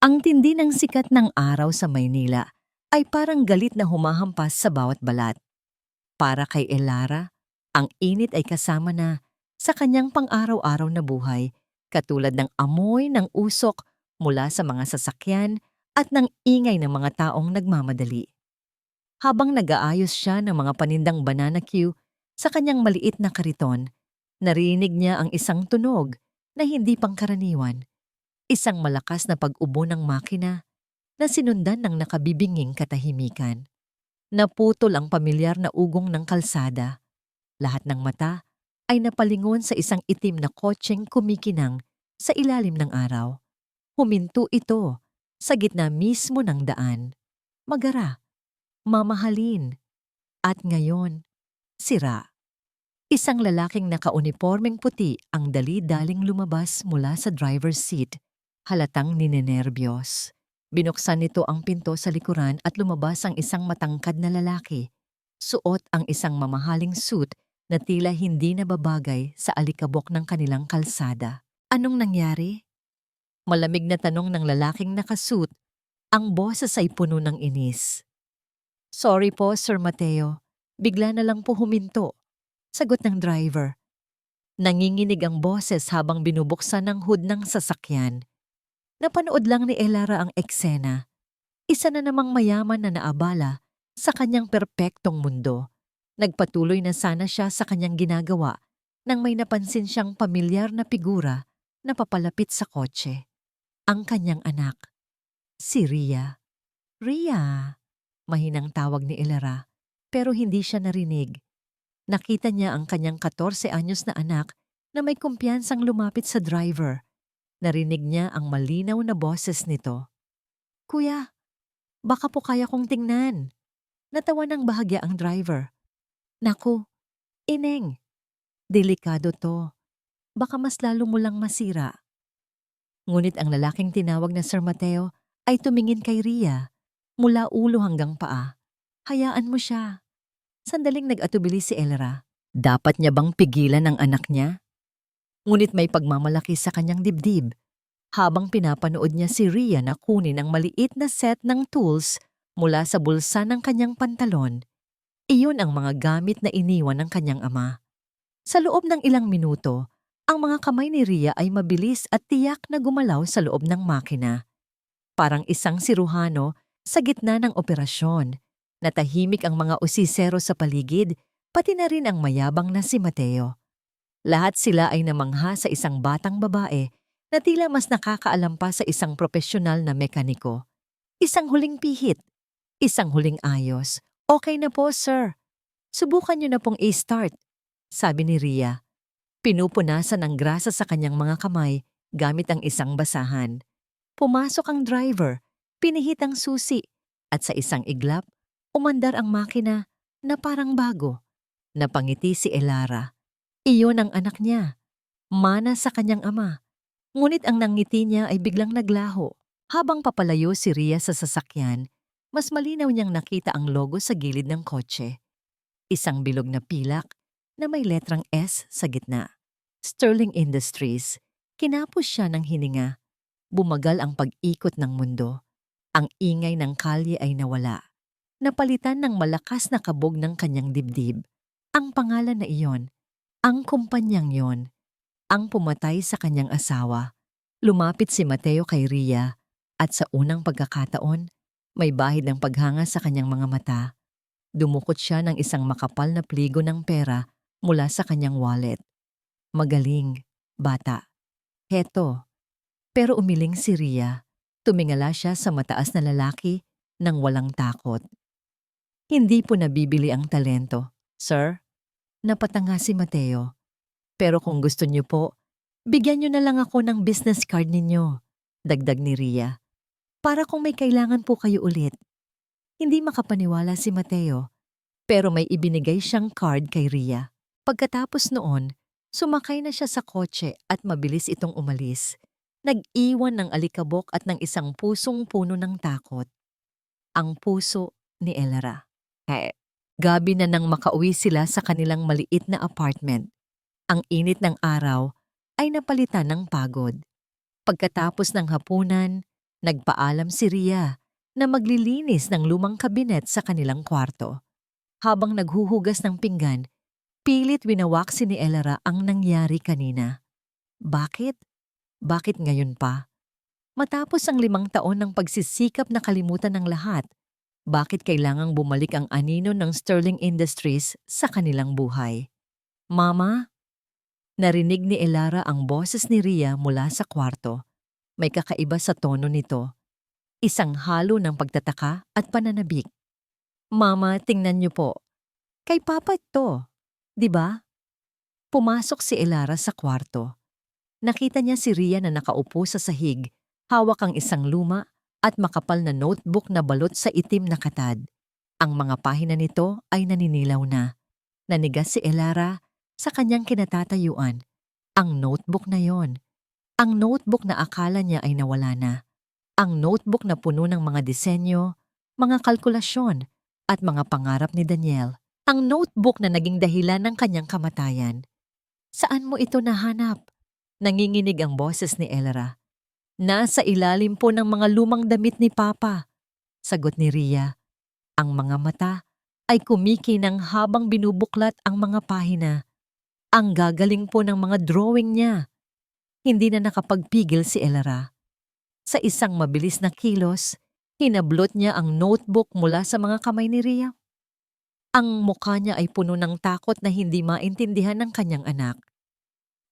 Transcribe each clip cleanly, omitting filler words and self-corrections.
Ang tindi ng sikat ng araw sa Maynila ay parang galit na humahampas sa bawat balat. Para kay Elara, ang init ay kasama na sa kanyang pang-araw-araw na buhay, katulad ng amoy ng usok mula sa mga sasakyan at ng ingay ng mga taong nagmamadali. Habang nag-aayos siya ng mga panindang banana queue sa kanyang maliit na kariton, narinig niya ang isang tunog na hindi pangkaraniwan, isang malakas na pag-ubo ng makina na sinundan ng nakabibinging katahimikan. Naputol ang pamilyar na ugong ng kalsada. Lahat ng mata ay napalingon sa isang itim na kotseng kumikinang sa ilalim ng araw. Huminto ito sa gitna mismo ng daan. Magara, mamahalin, at ngayon, sira. Isang lalaking nakaunipormeng puti ang dali-daling lumabas mula sa driver's seat, halatang ninenerbiyos. Binuksan nito ang pinto sa likuran at lumabas ang isang matangkad na lalaki. Suot ang isang mamahaling suit na tila hindi nababagay sa alikabok ng kanilang kalsada. Anong nangyari? Malamig na tanong ng lalaking nakasuit. Ang boses ay puno ng inis. Sorry po, Sir Mateo. Bigla na lang po huminto. Sagot ng driver. Nanginginig ang boses habang binubuksan ng hood ng sasakyan. Napanood lang ni Elara ang eksena. Isa na namang mayaman na naabala sa kanyang perpektong mundo. Nagpatuloy na sana siya sa kanyang ginagawa nang may napansin siyang pamilyar na figura na papalapit sa kotse. Ang kanyang anak, si Ria. Ria, mahinang tawag ni Elara, pero hindi siya narinig. Nakita niya ang kanyang 14 anyos na anak na may kumpiyansang lumapit sa driver. Narinig niya ang malinaw na boses nito. Kuya, baka po kaya kong tingnan. Natawa ng bahagya ang driver. Naku, ineng, delikado to. Baka mas lalo mo lang masira. Ngunit ang lalaking tinawag na Sir Mateo ay tumingin kay Ria mula ulo hanggang paa. Hayaan mo siya. Sandaling nag-atubili si Elra. Dapat niya bang pigilan ang anak niya? Ngunit may pagmamalaki sa kanyang dibdib habang pinapanood niya si Ria na kunin ang maliit na set ng tools mula sa bulsa ng kanyang pantalon. Iyon ang mga gamit na iniwan ng kanyang ama. Sa loob ng ilang minuto, ang mga kamay ni Ria ay mabilis at tiyak na gumalaw sa loob ng makina. Parang isang siruhano sa gitna ng operasyon. Natahimik ang mga usisero sa paligid, pati na rin ang mayabang na si Mateo. Lahat sila ay namangha sa isang batang babae na tila mas nakakaalam pa sa isang propesyonal na mekaniko. Isang huling pihit, isang huling ayos. Okay na po, sir. Subukan niyo na pong i-start, sabi ni Ria. Pinupunasan ng grasa sa kanyang mga kamay gamit ang isang basahan. Pumasok ang driver, pinihit ang susi, at sa isang iglap, umandar ang makina na parang bago. Napangiti si Elara. Iyon ang anak niya, mana sa kanyang ama. Ngunit ang nangiti niya ay biglang naglaho. Habang papalayo si Ria sa sasakyan, mas malinaw niyang nakita ang logo sa gilid ng kotse. Isang bilog na pilak na may letrang S sa gitna. Sterling Industries. Kinapos siya ng hininga. Bumagal ang pag-ikot ng mundo. Ang ingay ng kalye ay nawala. Napalitan ng malakas na kabog ng kanyang dibdib. Ang pangalan na iyon, ang kumpanyang yon, ang pumatay sa kanyang asawa. Lumapit si Mateo kay Ria at sa unang pagkakataon, may bahid ng paghanga sa kanyang mga mata. Dumukot siya ng isang makapal na pligo ng pera mula sa kanyang wallet. Magaling, bata. Heto. Pero umiling si Ria. Tumingala siya sa mataas na lalaki nang walang takot. Hindi po nabibili ang talento, sir. Napatanga si Mateo. Pero kung gusto niyo po, bigyan niyo na lang ako ng business card ninyo, dagdag ni Ria. Para kung may kailangan po kayo ulit. Hindi makapaniwala si Mateo, pero may ibinigay siyang card kay Ria. Pagkatapos noon, sumakay na siya sa kotse at mabilis itong umalis. Nag-iwan ng alikabok at ng isang pusong puno ng takot. Ang puso ni Elara. Gabi na nang makauwi sila sa kanilang maliit na apartment. Ang init ng araw ay napalitan ng pagod. Pagkatapos ng hapunan, Nagpaalam si Ria na maglilinis ng lumang kabinet sa kanilang kwarto. Habang naghuhugas ng pinggan, pilit winawaksi ni Elara ang nangyari kanina. Bakit? Bakit ngayon pa? Matapos ang 5 taon ng pagsisikap na kalimutan ng lahat, bakit kailangang bumalik ang anino ng Sterling Industries sa kanilang buhay? Mama? Narinig ni Elara ang boses ni Ria mula sa kwarto. May kakaiba sa tono nito. Isang halo ng pagtataka at pananabik. Mama, tingnan niyo po. Kay Papa ito, di ba? Pumasok si Elara sa kwarto. Nakita niya si Ria na nakaupo sa sahig, hawak ang isang luma at makapal na notebook na balot sa itim na katad. Ang mga pahina nito ay naninilaw na. Nanigas si Elara sa kanyang kinatatayuan. Ang notebook na yon. Ang notebook na akala niya ay nawala na. Ang notebook na puno ng mga disenyo, mga kalkulasyon, at mga pangarap ni Daniel. Ang notebook na naging dahilan ng kanyang kamatayan. Saan mo ito nahanap? Nanginginig ang boses ni Elara. Nasa ilalim po ng mga lumang damit ni Papa, sagot ni Ria. Ang mga mata ay kumikinang habang binubuklat ang mga pahina. Ang gagaling po ng mga drawing niya. Hindi na nakapagpigil si Elara. Sa isang mabilis na kilos, hinablot niya ang notebook mula sa mga kamay ni Ria. Ang mukha niya ay puno ng takot na hindi maintindihan ng kanyang anak.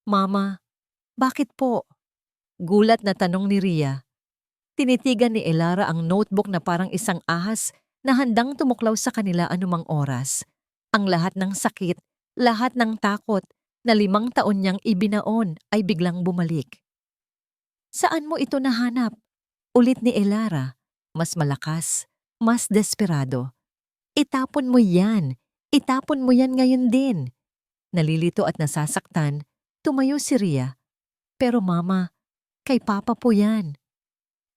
Mama, bakit po? Gulat na tanong ni Ria. Tinitigan ni Elara ang notebook na parang isang ahas na handang tumuklaw sa kanila anumang oras. Ang lahat ng sakit, lahat ng takot na 5 taon niyang ibinaon ay biglang bumalik. Saan mo ito nahanap? Ulit ni Elara, mas malakas, mas desperado. Itapon mo yan. Itapon mo yan ngayon din. Nalilito at nasasaktan, tumayo si Ria. Pero mama, kay Papa po yan.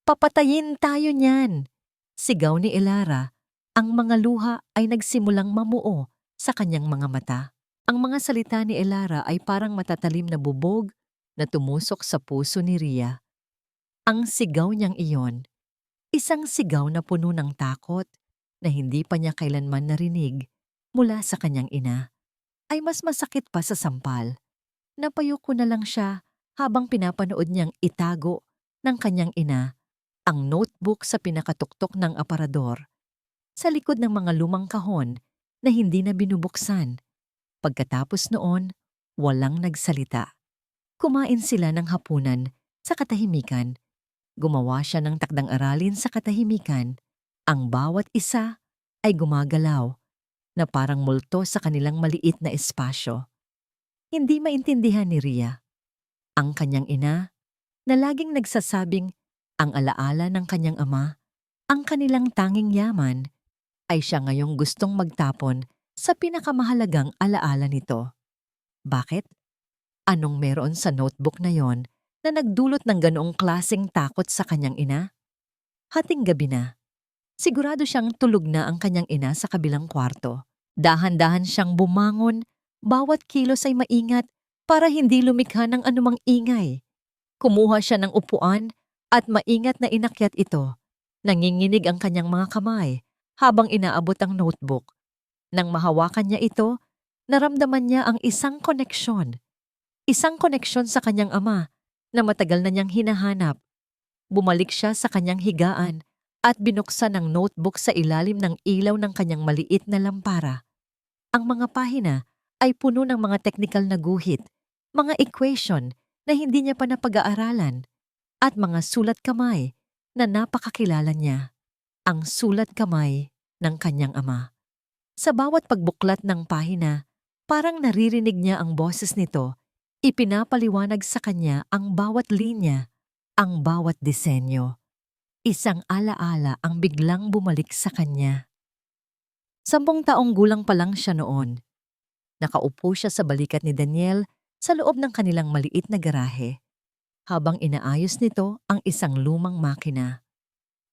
Papatayin tayo niyan. Sigaw ni Elara. Ang mga luha ay nagsimulang mamuo sa kanyang mga mata. Ang mga salita ni Elara ay parang matatalim na bubog na tumusok sa puso ni Ria. Ang sigaw niyang iyon, isang sigaw na puno ng takot na hindi pa niya kailanman narinig mula sa kanyang ina, ay mas masakit pa sa sampal. Napayuko na lang siya habang pinapanood niyang itago ng kanyang ina ang notebook sa pinakatuktok ng aparador, sa likod ng mga lumang kahon na hindi na binubuksan. Pagkatapos noon, walang nagsalita. Kumain sila ng hapunan sa katahimikan. Gumawa siya ng takdang aralin sa katahimikan. Ang bawat isa ay gumagalaw na parang multo sa kanilang maliit na espasyo. Hindi maintindihan ni Ria. Ang kanyang ina, na laging nagsasabing ang alaala ng kanyang ama, ang kanilang tanging yaman, ay siya ngayong gustong magtapon sa pinakamahalagang alaala nito. Bakit? Anong meron sa notebook na yon na nagdulot ng ganoong klaseng takot sa kanyang ina? Hating gabi na. Sigurado siyang tulog na ang kanyang ina sa kabilang kwarto. Dahan-dahan siyang bumangon, bawat kilos ay maingat para hindi lumikha ng anumang ingay. Kumuha siya ng upuan at maingat na inakyat ito. Nanginginig ang kanyang mga kamay habang inaabot ang notebook. Nang mahawakan niya ito, naramdaman niya ang isang koneksyon. Isang koneksyon sa kanyang ama na matagal na niyang hinahanap. Bumalik siya sa kanyang higaan at binuksan ang notebook sa ilalim ng ilaw ng kanyang maliit na lampara. Ang mga pahina ay puno ng mga teknikal na guhit, mga equation na hindi niya pa napag-aaralan, at mga sulat kamay na napakakilala niya. Ang sulat kamay ng kanyang ama. Sa bawat pagbuklat ng pahina, parang naririnig niya ang boses nito. Ipinapaliwanag sa kanya ang bawat linya, ang bawat disenyo. Isang alaala ang biglang bumalik sa kanya. 10 taong gulang pa lang siya noon. Nakaupo siya sa balikat ni Daniel sa loob ng kanilang maliit na garahe, habang inaayos nito ang isang lumang makina.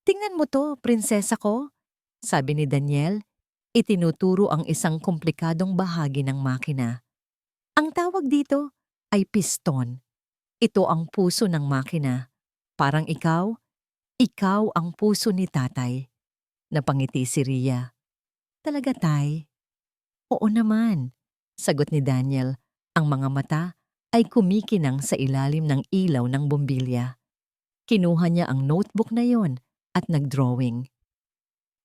"Tingnan mo to, prinsesa ko," sabi ni Daniel. Itinuturo ang isang komplikadong bahagi ng makina. Ang tawag dito ay piston. Ito ang puso ng makina. Parang ikaw, Ikaw ang puso ni tatay. Napangiti si Ria. Talaga, tay? Oo naman, sagot ni Daniel. Ang mga mata ay kumikinang sa ilalim ng ilaw ng bombilya. Kinuha niya ang notebook na yon at nagdrawing.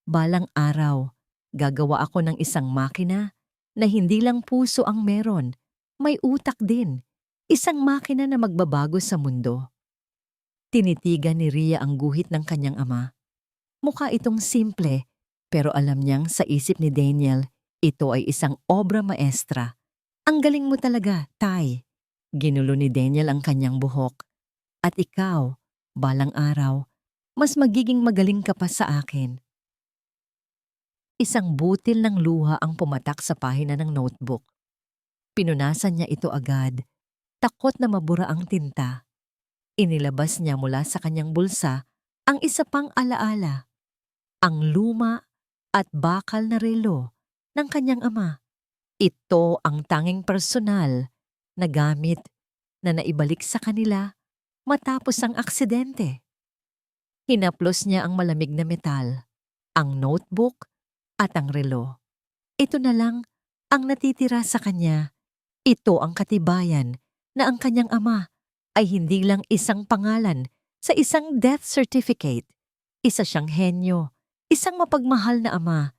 Balang araw, gagawa ako ng isang makina na hindi lang puso ang meron, may utak din. Isang makina na magbabago sa mundo. Tinitigan ni Ria ang guhit ng kanyang ama. Mukha itong simple, pero alam niyang sa isip ni Daniel, ito ay isang obra maestra. Ang galing mo talaga, tay. Ginulo ni Daniel ang kanyang buhok. At ikaw, balang araw, mas magiging magaling ka pa sa akin. Isang butil ng luha ang pumatak sa pahina ng notebook. Pinunasan niya ito agad, takot na mabura ang tinta. Inilabas niya mula sa kanyang bulsa ang isa pang alaala, ang luma at bakal na relo ng kanyang ama. Ito ang tanging personal na gamit na naibalik sa kanila matapos ang aksidente. Hinaplos niya ang malamig na metal, ang notebook at ang relo. Ito na lang ang natitira sa kanya. Ito ang katibayan na ang kanyang ama ay hindi lang isang pangalan sa isang death certificate. Isa siyang henyo, isang mapagmahal na ama.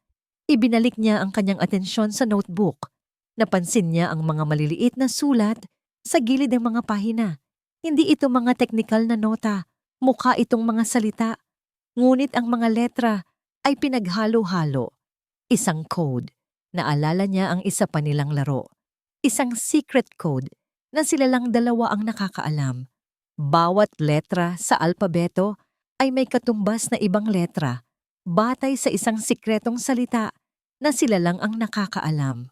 Ibinalik niya ang kanyang atensyon sa notebook. Napansin niya ang mga maliliit na sulat sa gilid ng mga pahina. Hindi ito mga teknikal na nota, mukha itong mga salita. Ngunit ang mga letra ay pinaghalo-halo. Isang code. Naalala niya ang isa pa nilang laro. Isang secret code na sila lang dalawa ang nakakaalam. Bawat letra sa alpabeto ay may katumbas na ibang letra, batay sa isang sikretong salita na sila lang ang nakakaalam.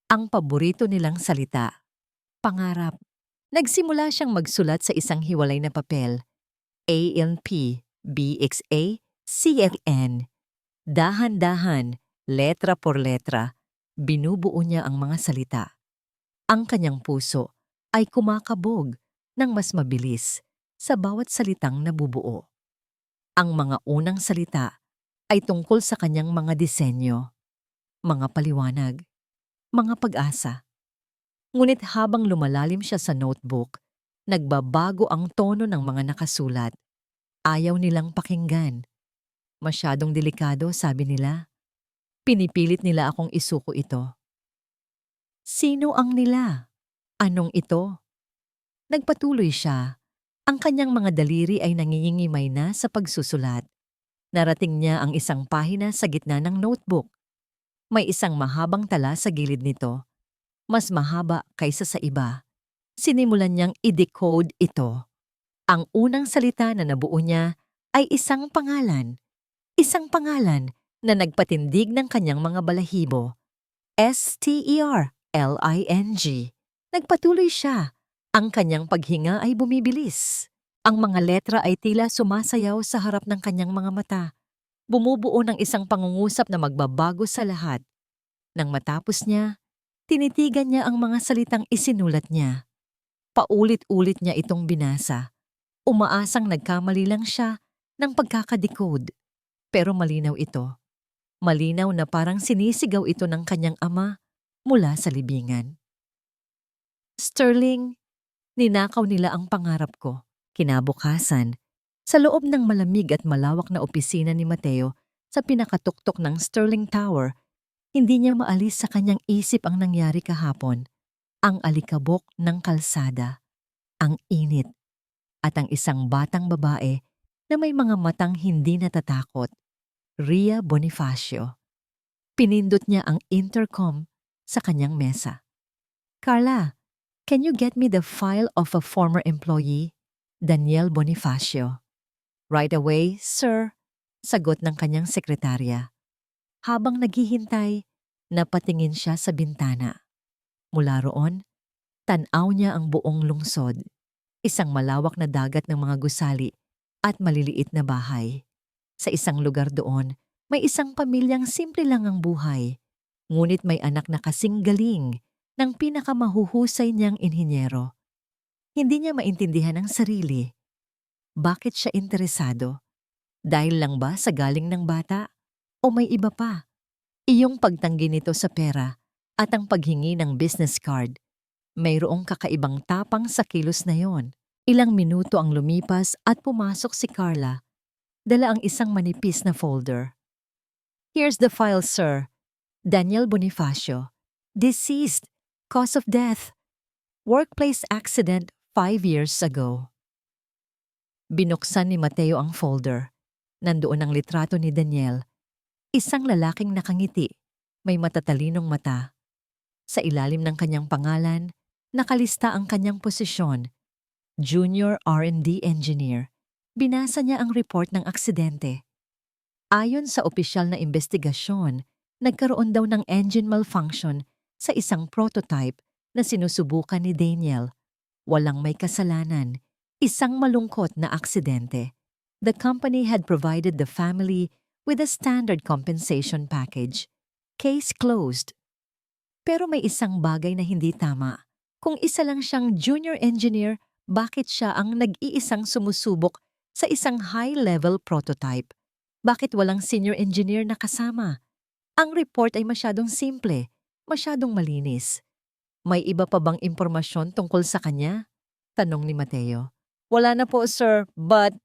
Ang paborito nilang salita, pangarap. Nagsimula siyang magsulat sa isang hiwalay na papel. ANP, BXA, CLN. Dahan-dahan, letra por letra, binubuo niya ang mga salita. Ang kanyang puso ay kumakabog ng mas mabilis sa bawat salitang nabubuo. Ang mga unang salita ay tungkol sa kanyang mga disenyo, mga paliwanag, mga pag-asa. Ngunit habang lumalalim siya sa notebook, nagbabago ang tono ng mga nakasulat. Ayaw nilang pakinggan. Masyadong delikado, sabi nila. Pinipilit nila akong isuko ito. Sino ang nila? Anong ito? Nagpatuloy siya. Ang kanyang mga daliri ay nangingimay na sa pagsusulat. Narating niya ang isang pahina sa gitna ng notebook. May isang mahabang tala sa gilid nito. Mas mahaba kaysa sa iba. Sinimulan niyang i-decode ito. Ang unang salita na nabuo niya ay isang pangalan. Isang pangalan na nagpatindig ng kanyang mga balahibo. STERLING. Nagpatuloy siya. Ang kanyang paghinga ay bumibilis. Ang mga letra ay tila sumasayaw sa harap ng kanyang mga mata. Bumubuo ng isang pangungusap na magbabago sa lahat. Nang matapos niya, tinitigan niya ang mga salitang isinulat niya. Paulit-ulit niya itong binasa. Umaasang nagkamali lang siya ng pagkakadecode. Pero malinaw ito. Malinaw na parang sinisigaw ito ng kanyang ama mula sa libingan. Sterling, ninakaw nila ang pangarap ko. Kinabukasan, sa loob ng malamig at malawak na opisina ni Mateo sa pinakatuktok ng Sterling Tower, hindi niya maalis sa kanyang isip ang nangyari kahapon. Ang alikabok ng kalsada, ang init, at ang isang batang babae na may mga matang hindi natatakot. Ria Bonifacio. Pinindot niya ang intercom sa kanyang mesa. Carla, can you get me the file of a former employee, Daniel Bonifacio? Right away, sir, sagot ng kanyang sekretarya. Habang naghihintay, napatingin siya sa bintana. Mula roon, tanaw niya ang buong lungsod, isang malawak na dagat ng mga gusali at maliliit na bahay. Sa isang lugar doon, may isang pamilyang simple lang ang buhay, ngunit may anak na kasing galing ng pinakamahuhusay niyang inhinyero. Hindi niya maintindihan ang sarili. Bakit siya interesado? Dahil lang ba sa galing ng bata? O may iba pa? Iyong pagtanggi nito sa pera at ang paghingi ng business card, mayroong kakaibang tapang sa kilos na yon. Ilang minuto ang lumipas at pumasok si Carla. Dala ang isang manipis na folder. Here's the file, sir. Daniel Bonifacio. Deceased. Cause of death. Workplace accident 5 years ago. Binuksan ni Mateo ang folder. Nandoon ang litrato ni Daniel. Isang lalaking nakangiti, may matatalinong mata. Sa ilalim ng kanyang pangalan, nakalista ang kanyang posisyon, Junior R&D Engineer. Binasa niya ang report ng aksidente. Ayon sa opisyal na investigasyon, nagkaroon daw ng engine malfunction sa isang prototype na sinusubukan ni Daniel. Walang may kasalanan, isang malungkot na aksidente. The company had provided the family with a standard compensation package. Case closed. Pero may isang bagay na hindi tama. Kung isa lang siyang junior engineer, bakit siya ang nag-iisang sumusubok sa isang high-level prototype? Bakit walang senior engineer na kasama? Ang report ay masyadong simple, masyadong malinis. May iba pa bang impormasyon tungkol sa kanya? Tanong ni Mateo. Wala na po, sir, but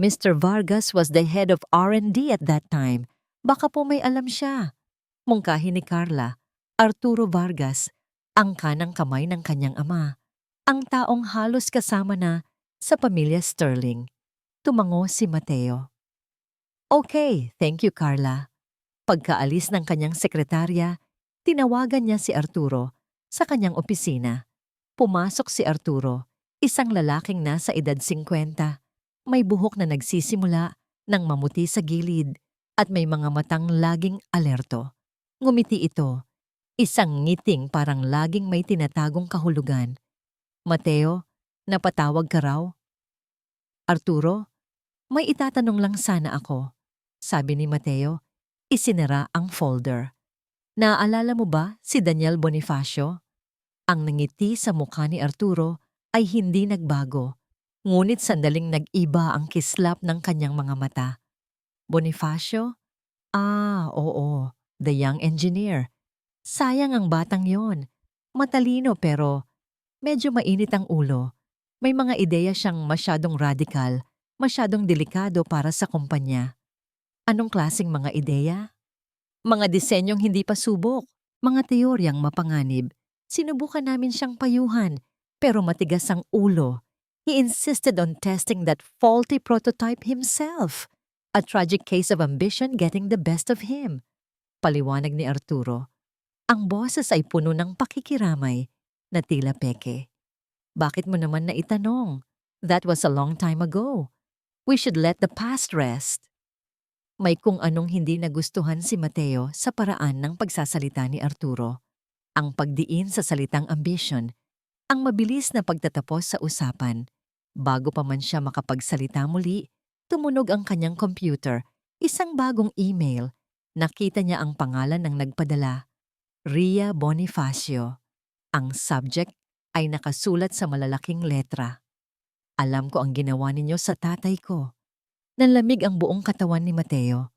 Mr. Vargas was the head of R&D at that time. Baka po may alam siya. Mungkahi ni Carla, Arturo Vargas, ang kanang kamay ng kanyang ama. Ang taong halos kasama na sa pamilya Sterling. Tumango si Mateo. Okay, thank you, Carla. Pagkaalis ng kanyang sekretarya, tinawagan niya si Arturo sa kanyang opisina. Pumasok si Arturo, isang lalaking nasa edad 50. May buhok na nagsisimula ng mamuti sa gilid at may mga matang laging alerto. Ngumiti ito, isang ngiting parang laging may tinatagong kahulugan. Mateo, napatawag ka raw? Arturo, may itatanong lang sana ako. Sabi ni Mateo, isinara ang folder. Naaalala mo ba si Daniel Bonifacio? Ang nangiti sa mukha ni Arturo ay hindi nagbago. Ngunit sandaling nag-iba ang kislap ng kanyang mga mata. Bonifacio? Ah, oo, the young engineer. Sayang ang batang yon. Matalino pero medyo mainit ang ulo. May mga ideya siyang masyadong radikal, masyadong delikado para sa kumpanya. Anong klaseng mga ideya? Mga disenyong hindi pa subok, mga teoryang mapanganib. Sinubukan namin siyang payuhan, pero matigas ang ulo. He insisted on testing that faulty prototype himself. A tragic case of ambition getting the best of him. Paliwanag ni Arturo. Ang boses ay puno ng pakikiramay na tila peke. Bakit mo naman naitanong? That was a long time ago. We should let the past rest. May kung anong hindi nagustuhan si Mateo sa paraan ng pagsasalita ni Arturo. Ang pagdiin sa salitang ambition, ang mabilis na pagtatapos sa usapan. Bago pa man siya makapagsalita muli, tumunog ang kanyang computer, isang bagong email. Nakita niya ang pangalan ng nagpadala, Ria Bonifacio. Ang subject ay nakasulat sa malalaking letra. Alam ko ang ginawa ninyo sa tatay ko. Nanlamig ang buong katawan ni Mateo.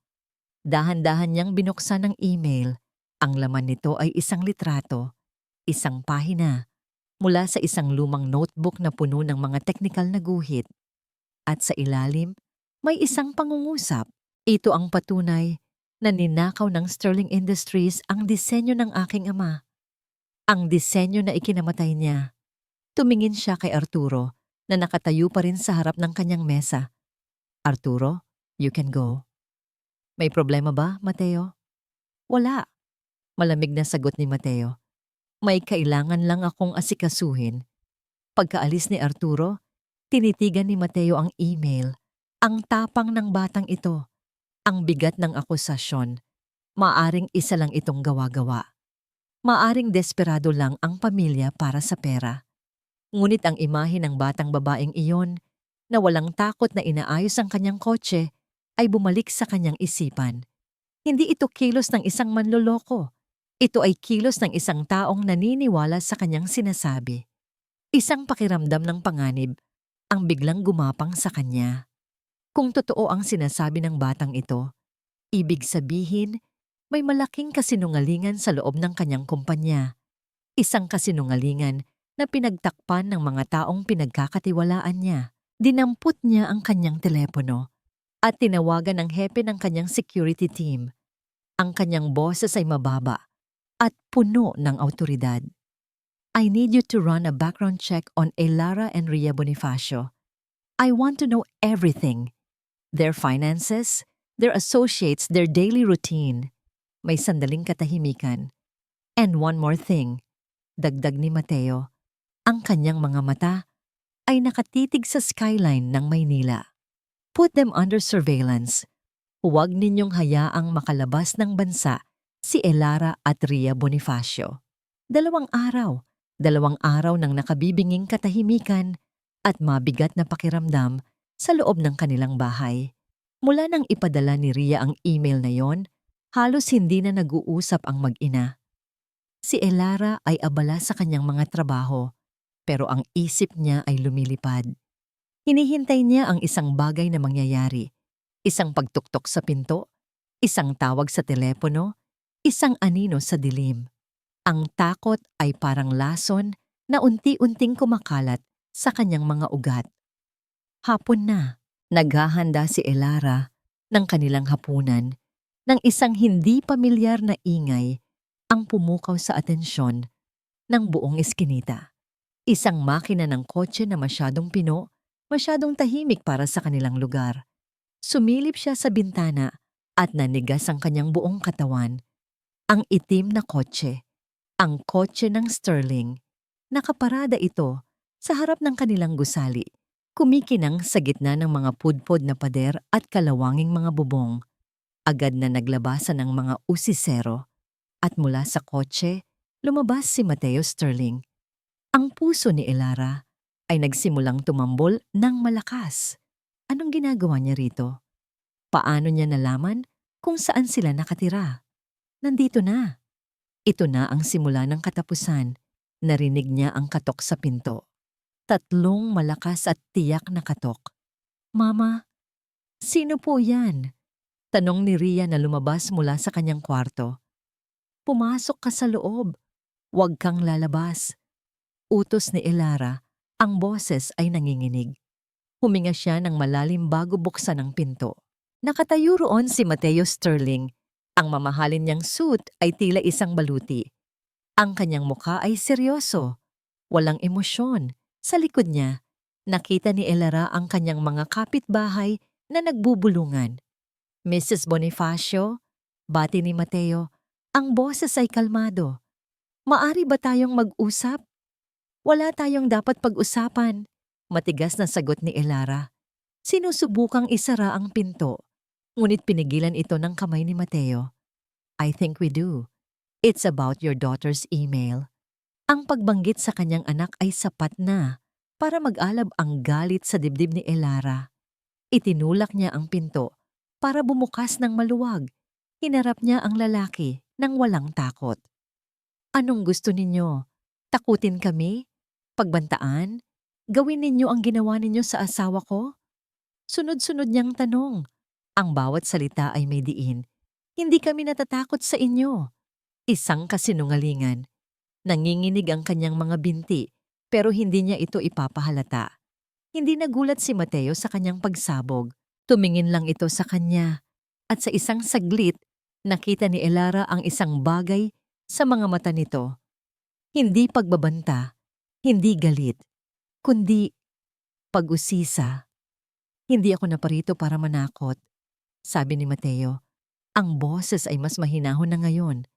Dahan-dahan niyang binuksan ang email. Ang laman nito ay isang litrato, isang pahina, mula sa isang lumang notebook na puno ng mga teknikal na guhit. At sa ilalim, may isang pangungusap. Ito ang patunay na ninakaw ng Sterling Industries ang disenyo ng aking ama. Ang disenyo na ikinamatay niya. Tumingin siya kay Arturo na nakatayo pa rin sa harap ng kanyang mesa. Arturo, you can go. May problema ba, Mateo? Wala. Malamig na sagot ni Mateo. May kailangan lang akong asikasuhin. Pagkaalis ni Arturo, tinitigan ni Mateo ang email. Ang tapang ng batang ito. Ang bigat ng akusasyon. Maaring isa lang itong gawa-gawa. Maaring desperado lang ang pamilya para sa pera. Ngunit ang imahe ng batang babaeng iyon na walang takot na inaayos ang kanyang kotse ay bumalik sa kanyang isipan. Hindi ito kilos ng isang manloloko. Ito ay kilos ng isang taong naniniwala sa kanyang sinasabi. Isang pakiramdam ng panganib ang biglang gumapang sa kanya. Kung totoo ang sinasabi ng batang ito, ibig sabihin, may malaking kasinungalingan sa loob ng kanyang kumpanya. Isang kasinungalingan na pinagtakpan ng mga taong pinagkakatiwalaan niya. Dinampot niya ang kanyang telepono at tinawagan ng hepe ng kanyang security team. Ang kanyang boses ay mababa at puno ng awtoridad. I need you to run a background check on Elara and Ria Bonifacio. I want to know everything. Their finances, their associates, their daily routine. May sandaling katahimikan. And one more thing, dagdag ni Mateo, ang kanyang mga mata ay nakatitig sa skyline ng Maynila. Put them under surveillance. Huwag ninyong hayaang makalabas ng bansa si Elara at Ria Bonifacio. 2 araw ng nakabibinging katahimikan at mabigat na pakiramdam sa loob ng kanilang bahay. Mula nang ipadala ni Ria ang email na yon, halos hindi na nag-uusap ang mag-ina. Si Elara ay abala sa kanyang mga trabaho, pero ang isip niya ay lumilipad. Hinihintay niya ang isang bagay na mangyayari. Isang pagtuktok sa pinto, isang tawag sa telepono, isang anino sa dilim. Ang takot ay parang lason na unti-unting kumakalat sa kanyang mga ugat. Hapon na, naghahanda si Elara ng kanilang hapunan nang isang hindi pamilyar na ingay ang pumukaw sa atensyon ng buong eskinita. Isang makina ng kotse na masyadong tahimik para sa kanilang lugar. Sumilip siya sa bintana at nanigas ang kanyang buong katawan. Ang itim na kotse, ang kotse ng Sterling. Nakaparada ito sa harap ng kanilang gusali, kumikinang sa gitna ng mga pudpod na pader at kalawanging mga bubong. Agad na naglabasan ng mga usisero at mula sa kotse, lumabas si Mateo Sterling. Ang puso ni Elara ay nagsimulang tumambol ng malakas. Anong ginagawa niya rito? Paano niya nalaman kung saan sila nakatira? Nandito na. Ito na ang simula ng katapusan. Narinig niya ang katok sa pinto. 3 malakas at tiyak na katok. Mama, sino po yan? Tanong ni Ria na lumabas mula sa kanyang kwarto. Pumasok ka sa loob. Huwag kang lalabas. Utos ni Elara, ang boses ay nanginginig. Huminga siya ng malalim bago buksan ang pinto. Nakatayo roon si Mateo Sterling. Ang mamahalin niyang suit ay tila isang baluti. Ang kanyang mukha ay seryoso. Walang emosyon. Sa likod niya, nakita ni Elara ang kanyang mga kapitbahay na nagbubulungan. Mrs. Bonifacio, bati ni Mateo, ang boses ay kalmado. Maari ba tayong mag-usap? Wala tayong dapat pag-usapan. Matigas na sagot ni Elara. Sinusubukang isara ang pinto, ngunit pinigilan ito ng kamay ni Mateo. I think we do. It's about your daughter's email. Ang pagbanggit sa kanyang anak ay sapat na para mag-alab ang galit sa dibdib ni Elara. Itinulak niya ang pinto para bumukas ng maluwag. Hinarap niya ang lalaki ng walang takot. Anong gusto ninyo? Takutin kami? Pagbantaan? Gawin ninyo ang ginawa ninyo sa asawa ko? Sunod-sunod niyang tanong. Ang bawat salita ay may diin. Hindi kami natatakot sa inyo. Isang kasinungalingan. Nanginginig ang kanyang mga binti, pero hindi niya ito ipapahalata. Hindi nagulat si Mateo sa kanyang pagsabog. Tumingin lang ito sa kanya. At sa isang saglit, nakita ni Elara ang isang bagay sa mga mata nito. Hindi pagbabanta, hindi galit, kundi pag-usisa. Hindi ako naparito para manakot, sabi ni Mateo. Ang boses ay mas mahinahon na ngayon.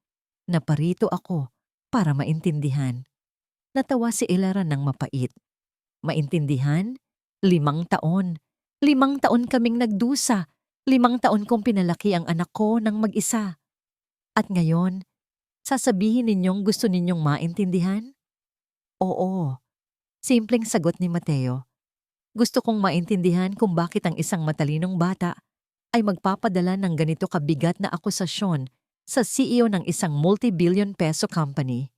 Naparito ako para maintindihan. Natawa si Elara ng mapait. Maintindihan? 5 taon. 5 taon kaming nagdusa. 5 taon kong pinalaki ang anak ko ng mag-isa. At ngayon, sasabihin ninyong gusto ninyong maintindihan? Oo. Simpleng sagot ni Mateo. Gusto kong maintindihan kung bakit ang isang matalinong bata ay magpapadala ng ganito kabigat na akusasyon sa CEO ng isang multi-billion peso company.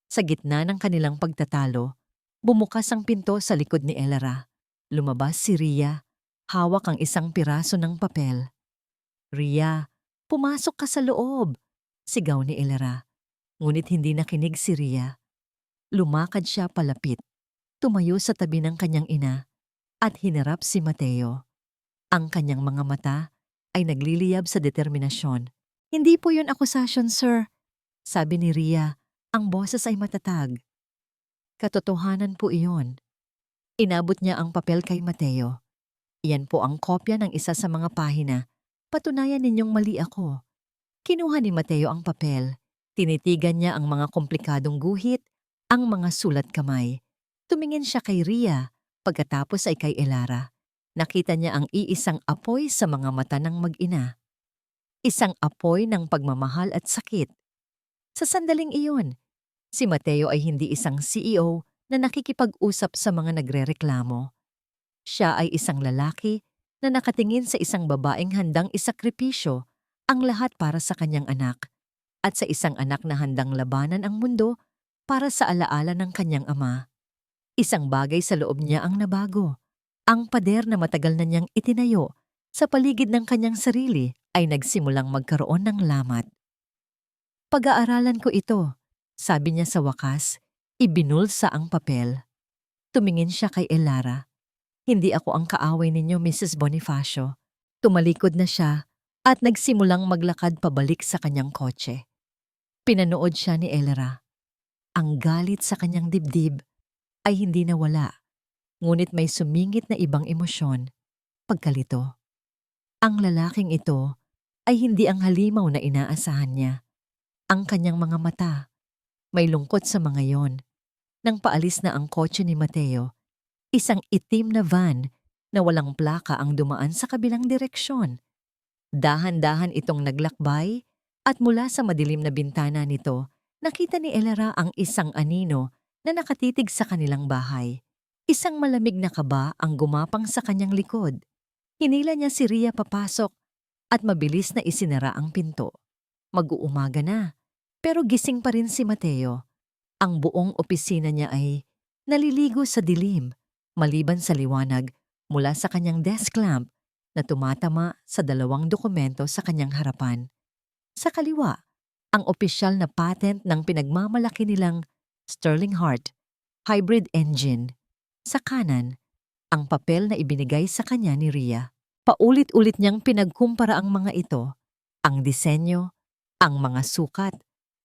Sa gitna ng kanilang pagtatalo, bumukas ang pinto sa likod ni Elara. Lumabas si Ria, Hawak ang isang piraso ng papel. "Ria, pumasok ka sa loob!" sigaw ni Elera. Ngunit hindi nakinig si Ria. Lumakad siya palapit, tumayo sa tabi ng kanyang ina, at hinarap si Mateo. Ang kanyang mga mata ay nagliliyab sa determinasyon. "Hindi po yun akusasyon, sir," sabi ni Ria. Ang boses ay matatag. "Katotohanan po iyon." Inabot niya ang papel kay Mateo. "Iyan po ang kopya ng isa sa mga pahina. Patunayan ninyong mali ako." Kinuha ni Mateo ang papel. Tinitigan niya ang mga komplikadong guhit, ang mga sulat kamay. Tumingin siya kay Ria, pagkatapos ay kay Elara. Nakita niya ang iisang apoy sa mga mata ng mag-ina. Isang apoy ng pagmamahal at sakit. Sa sandaling iyon, si Mateo ay hindi isang CEO na nakikipag-usap sa mga nagrereklamo. Siya ay isang lalaki na nakatingin sa isang babaeng handang isakripisyo ang lahat para sa kanyang anak, at sa isang anak na handang labanan ang mundo para sa alaala ng kanyang ama. Isang bagay sa loob niya ang nabago. Ang pader na matagal na niyang itinayo sa paligid ng kanyang sarili ay nagsimulang magkaroon ng lamat. "Pag-aaralan ko ito," sabi niya sa wakas, ibinulsa ang papel. Tumingin siya kay Elara. "Hindi ako ang kaaway ninyo, Mrs. Bonifacio." Tumalikod na siya at nagsimulang maglakad pabalik sa kanyang kotse. Pinanood siya ni Elara. Ang galit sa kanyang dibdib ay hindi nawala, ngunit may sumingit na ibang emosyon, pagkalito. Ang lalaking ito ay hindi ang halimaw na inaasahan niya. Ang kanyang mga mata, may lungkot sa mga yon. Nang paalis na ang kotse ni Mateo, isang itim na van na walang plaka ang dumaan sa kabilang direksyon. Dahan-dahan itong naglakbay at mula sa madilim na bintana nito, nakita ni Elara ang isang anino na nakatitig sa kanilang bahay. Isang malamig na kaba ang gumapang sa kanyang likod. Hinila niya si Ria papasok at mabilis na isinara ang pinto. Mag-uumaga na, pero gising pa rin si Mateo. Ang buong opisina niya ay naliligo sa dilim, maliban sa liwanag mula sa kanyang desk lamp na tumatama sa 2 dokumento sa kanyang harapan. Sa kaliwa, ang opisyal na patent ng pinagmamalaki nilang Sterling Heart hybrid engine. Sa kanan, ang papel na ibinigay sa kanya ni Ria. Paulit-ulit niyang pinagkumpara ang mga ito, ang disenyo, ang mga sukat,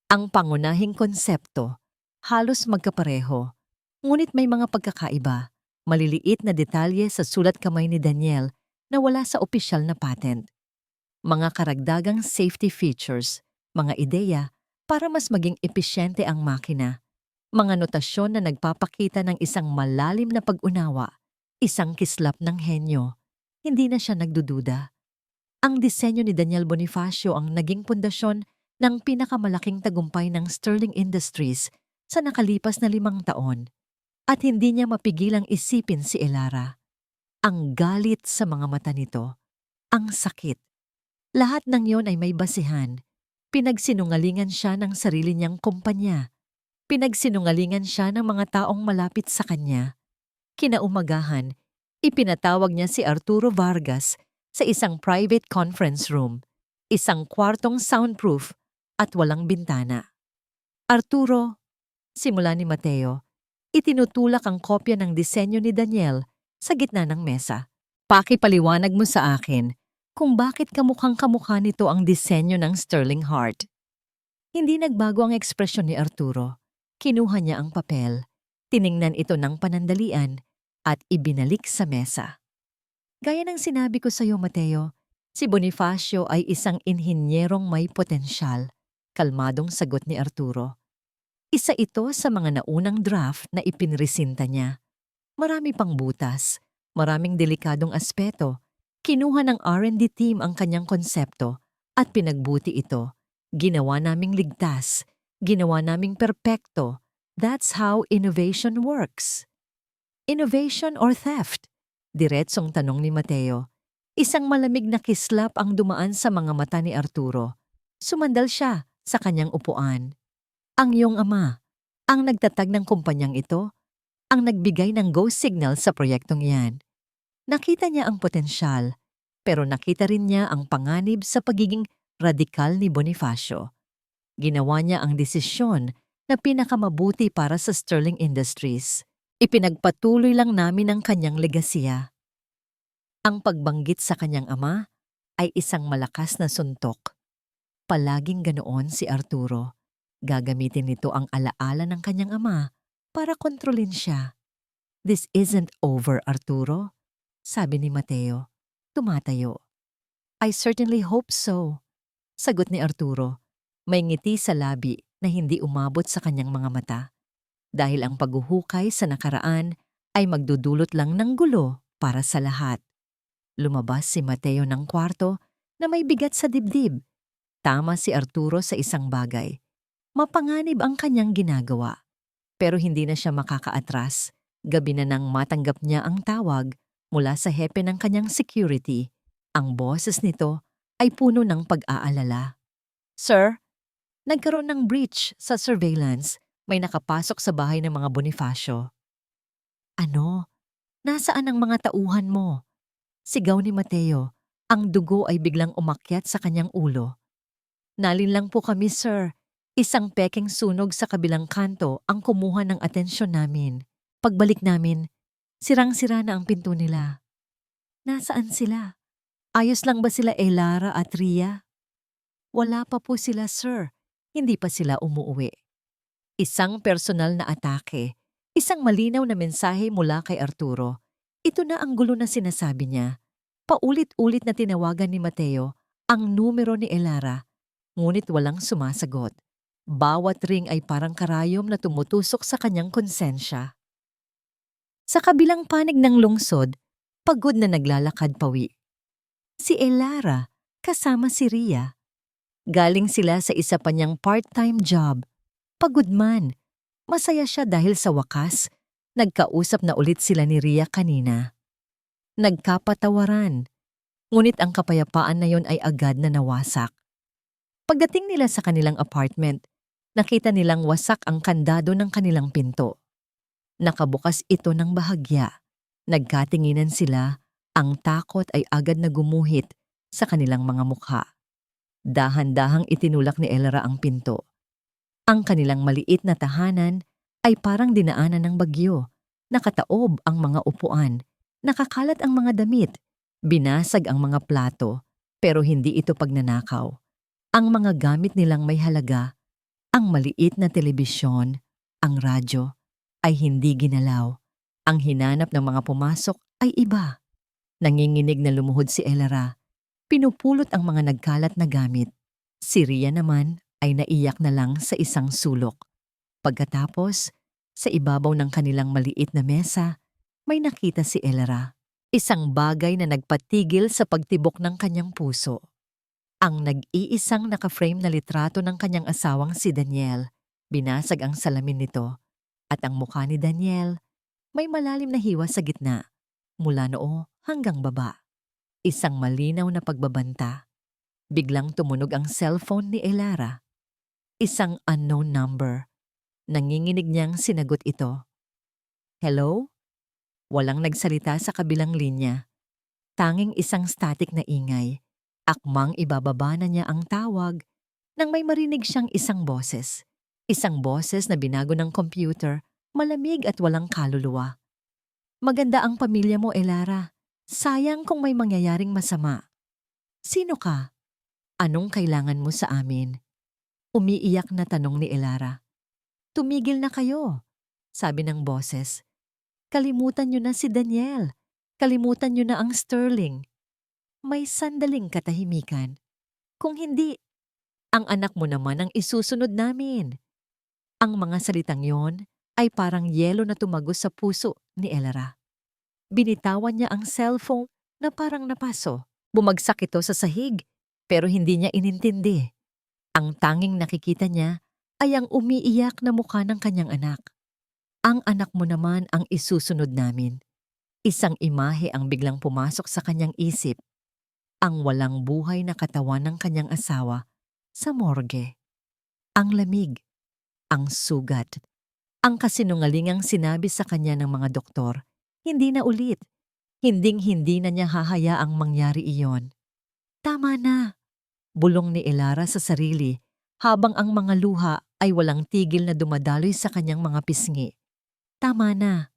ang pangunahing konsepto, halos magkapareho. Ngunit may mga pagkakaiba, maliliit na detalye sa sulat kamay ni Daniel na wala sa opisyal na patent. Mga karagdagang safety features, mga ideya para mas maging episyente ang makina. Mga notasyon na nagpapakita ng isang malalim na pag-unawa, isang kislap ng henyo. Hindi na siya nagdududa. Ang disenyo ni Daniel Bonifacio ang naging pundasyon ng pinakamalaking tagumpay ng Sterling Industries sa nakalipas na 5 taon. At hindi niya mapigilang isipin si Elara. Ang galit sa mga mata nito, ang sakit. Lahat ng yon ay may basihan. Pinagsinungalingan siya ng sarili niyang kumpanya. Pinagsinungalingan siya ng mga taong malapit sa kanya. Kinaumagahan, ipinatawag niya si Arturo Vargas sa isang private conference room, isang kwartong soundproof at walang bintana. "Arturo," simula ni Mateo, itinutulak ang kopya ng disenyo ni Daniel sa gitna ng mesa. "Pakipaliwanag mo sa akin kung bakit kamukhang-kamukha nito ang disenyo ng Sterling Heart." Hindi nagbago ang ekspresyon ni Arturo. Kinuha niya ang papel, tiningnan ito ng panandalian, at ibinalik sa mesa. "Gaya ng sinabi ko sa iyo, Mateo, si Bonifacio ay isang inhinyerong may potensyal," kalmadong sagot ni Arturo. Isa ito sa mga naunang draft na ipinresinta niya. Marami pang butas, maraming delikadong aspeto. Kinuha ng R&D team ang kanyang konsepto at pinagbuti ito. Ginawa naming ligtas, ginawa naming perpekto. That's how innovation works. "Innovation or theft?" Diretsong tanong ni Mateo. Isang malamig na kislap ang dumaan sa mga mata ni Arturo. Sumandal siya sa kanyang upuan. "Ang iyong ama, ang nagtatag ng kumpanyang ito, ang nagbigay ng go signal sa proyektong iyan. Nakita niya ang potensyal, pero nakita rin niya ang panganib sa pagiging radikal ni Bonifacio. Ginawa niya ang desisyon na pinakamabuti para sa Sterling Industries. Ipinagpatuloy lang namin ang kanyang legasiya. Ang pagbanggit sa kanyang ama ay isang malakas na suntok. Palaging ganoon si Arturo. Gagamitin nito ang alaala ng kanyang ama para kontrolin siya. "This isn't over, Arturo," sabi ni Mateo. Tumatayo. "I certainly hope so," sagot ni Arturo. May ngiti sa labi na hindi umabot sa kanyang mga mata. Dahil ang paghuhukay sa nakaraan ay magdudulot lang ng gulo para sa lahat. Lumabas si Mateo ng kwarto na may bigat sa dibdib. Tama si Arturo sa isang bagay. Mapanganib ang kanyang ginagawa. Pero hindi na siya makakaatras. Gabi na nang matanggap niya ang tawag mula sa hepe ng kanyang security. Ang boses nito ay puno ng pag-aalala. "Sir, nagkaroon ng breach sa surveillance. May nakapasok sa bahay ng mga Bonifacio." "Ano? Nasaan ang mga tauhan mo?" Sigaw ni Mateo. Ang dugo ay biglang umakyat sa kanyang ulo. "Nalinlang po kami, sir. Isang pekeng sunog sa kabilang kanto ang kumuha ng atensyon namin. Pagbalik namin, sirang-sira na ang pinto nila." "Nasaan sila? Ayos lang ba sila Elara at Ria?" "Wala pa po sila, sir. Hindi pa sila umuuwi." Isang personal na atake. Isang malinaw na mensahe mula kay Arturo. Ito na ang gulo na sinasabi niya. Paulit-ulit na tinawagan ni Mateo ang numero ni Elara, ngunit walang sumasagot. Bawat ring ay parang karayom na tumutusok sa kanyang konsensya. Sa kabilang panig ng lungsod, pagod na naglalakad pawi. Si Elara kasama si Ria. Galing sila sa isa pa niyang part-time job. Pagod man. Masaya siya dahil sa wakas, nagkausap na ulit sila ni Ria kanina. Nagkapatawaran. Ngunit ang kapayapaan na yon ay agad na nawasak. Pagdating nila sa kanilang apartment, nakita nilang wasak ang kandado ng kanilang pinto. Nakabukas ito ng bahagya. Nagkatinginan sila, ang takot ay agad na gumuhit sa kanilang mga mukha. Dahan-dahang itinulak ni Elara ang pinto. Ang kanilang maliit na tahanan ay parang dinaanan ng bagyo. Nakataob ang mga upuan, nakakalat ang mga damit, binasag ang mga plato, pero hindi ito pagnanakaw. Ang mga gamit nilang may halaga, ang maliit na telebisyon, ang radyo, ay hindi ginalaw. Ang hinanap ng mga pumasok ay iba. Nanginginig na lumuhod si Elara. Pinupulot ang mga nagkalat na gamit. Si Ria naman ay naiyak na lang sa isang sulok. Pagkatapos, sa ibabaw ng kanilang maliit na mesa, may nakita si Elara. Isang bagay na nagpatigil sa pagtibok ng kanyang puso. Ang nag-iisang naka-frame na litrato ng kanyang asawang si Daniel. Binasag ang salamin nito. At ang mukha ni Daniel, may malalim na hiwa sa gitna, mula noo hanggang baba. Isang malinaw na pagbabanta. Biglang tumunog ang cellphone ni Elara. Isang unknown number. Nanginginig niyang sinagot ito. "Hello?" Walang nagsalita sa kabilang linya. Tanging isang static na ingay. Akmang ibababa na niya ang tawag nang may marinig siyang isang boses. Isang boses na binago ng computer, malamig at walang kaluluwa. "Maganda ang pamilya mo, Elara. Sayang kung may mangyayaring masama." "Sino ka? Anong kailangan mo sa amin?" Umiiyak na tanong ni Elara. "Tumigil na kayo," sabi ng boses. "Kalimutan niyo na si Daniel. Kalimutan niyo na ang Sterling." May sandaling katahimikan. "Kung hindi, ang anak mo naman ang isusunod namin." Ang mga salitang yon ay parang yelo na tumagos sa puso ni Elara. Binitawan niya ang cellphone na parang napaso. Bumagsak ito sa sahig, pero hindi niya inintindi. Ang tanging nakikita niya ay ang umiiyak na mukha ng kanyang anak. "Ang anak mo naman ang isusunod namin." Isang imahe ang biglang pumasok sa kanyang isip. Ang walang buhay na katawan ng kanyang asawa sa morgue. Ang lamig, ang sugat, ang kasinungalingang sinabi sa kanya ng mga doktor, hindi na ulit, Hinding-hindi na niya hahayaang mangyari iyon. Tama na, bulong ni Elara sa sarili habang ang mga luha ay walang tigil na dumadaloy sa kanyang mga pisngi. Tama na.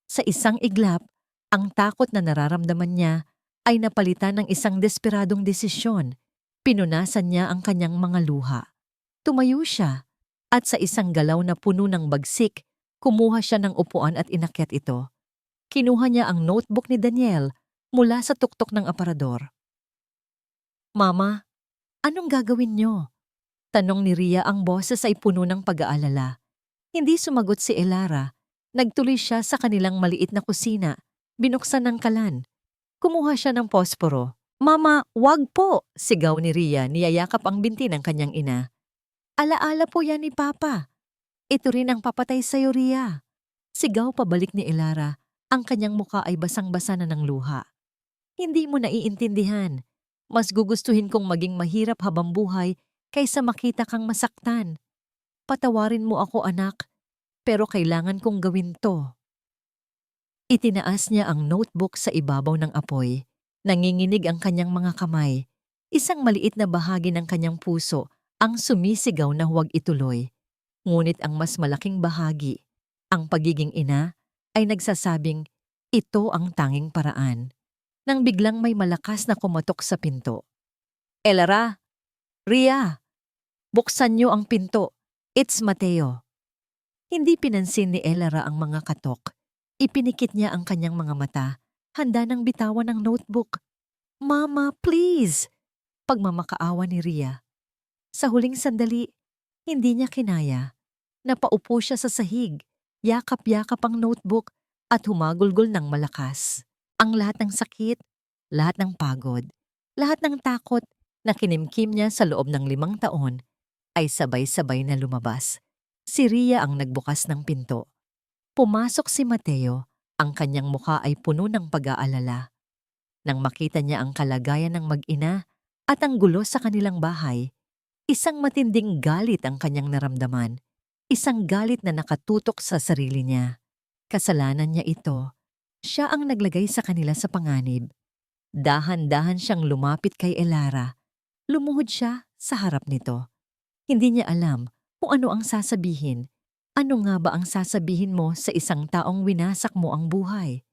Sa isang iglap, ang takot na nararamdaman niya ay napalitan ng isang desperadong desisyon. Pinunasan niya ang kanyang mga luha. Tumayo siya at sa isang galaw na puno ng bagsik, kumuha siya ng upuan at inakyat ito. Kinuha niya ang notebook ni Daniel mula sa tuktok ng aparador. Mama, anong gagawin niyo? Tanong ni Ria, ang boses ay puno ng pag-aalala. Hindi sumagot si Elara. Nagtuloy siya sa kanilang maliit na kusina. Binuksan ng kalan. Kumuha siya ng posporo. Mama, wag po! Sigaw ni Ria, niyayakap ang binti ng kanyang ina. Alaala po yan ni Papa. Ito rin ang papatay sa'yo, Ria. Sigaw pabalik ni Elara. Ang kanyang muka ay basang-basa na ng luha. Hindi mo naiintindihan. Mas gugustuhin kong maging mahirap habang buhay kaysa makita kang masaktan. Patawarin mo ako, anak, pero kailangan kong gawin to. Itinaas niya ang notebook sa ibabaw ng apoy. Nanginginig ang kanyang mga kamay. Isang maliit na bahagi ng kanyang puso ang sumisigaw na huwag ituloy. Ngunit ang mas malaking bahagi, ang pagiging ina, ay nagsasabing, ito ang tanging paraan. Nang biglang may malakas na kumatok sa pinto. Elara! Ria! Buksan niyo ang pinto. It's Mateo. Hindi pinansin ni Elara ang mga katok. Ipinikit niya ang kanyang mga mata, handa nang bitawan ang notebook. Mama, please! Pagmamakaawa ni Ria. Sa huling sandali, hindi niya kinaya. Napaupo siya sa sahig, yakap-yakap ang notebook at humagulgol ng malakas. Ang lahat ng sakit, lahat ng pagod, lahat ng takot na kinimkim niya sa loob ng 5 taon ay sabay-sabay na lumabas. Si Ria ang nagbukas ng pinto. Pumasok si Mateo, ang kanyang mukha ay puno ng pag-aalala. Nang makita niya ang kalagayan ng mag-ina at ang gulo sa kanilang bahay, isang matinding galit ang kanyang naramdaman. Isang galit na nakatutok sa sarili niya. Kasalanan niya ito. Siya ang naglagay sa kanila sa panganib. Dahan-dahan siyang lumapit kay Elara. Lumuhod siya sa harap nito. Hindi niya alam kung ano ang sasabihin. Ano nga ba ang sasabihin mo sa isang taong winasak mo ang buhay?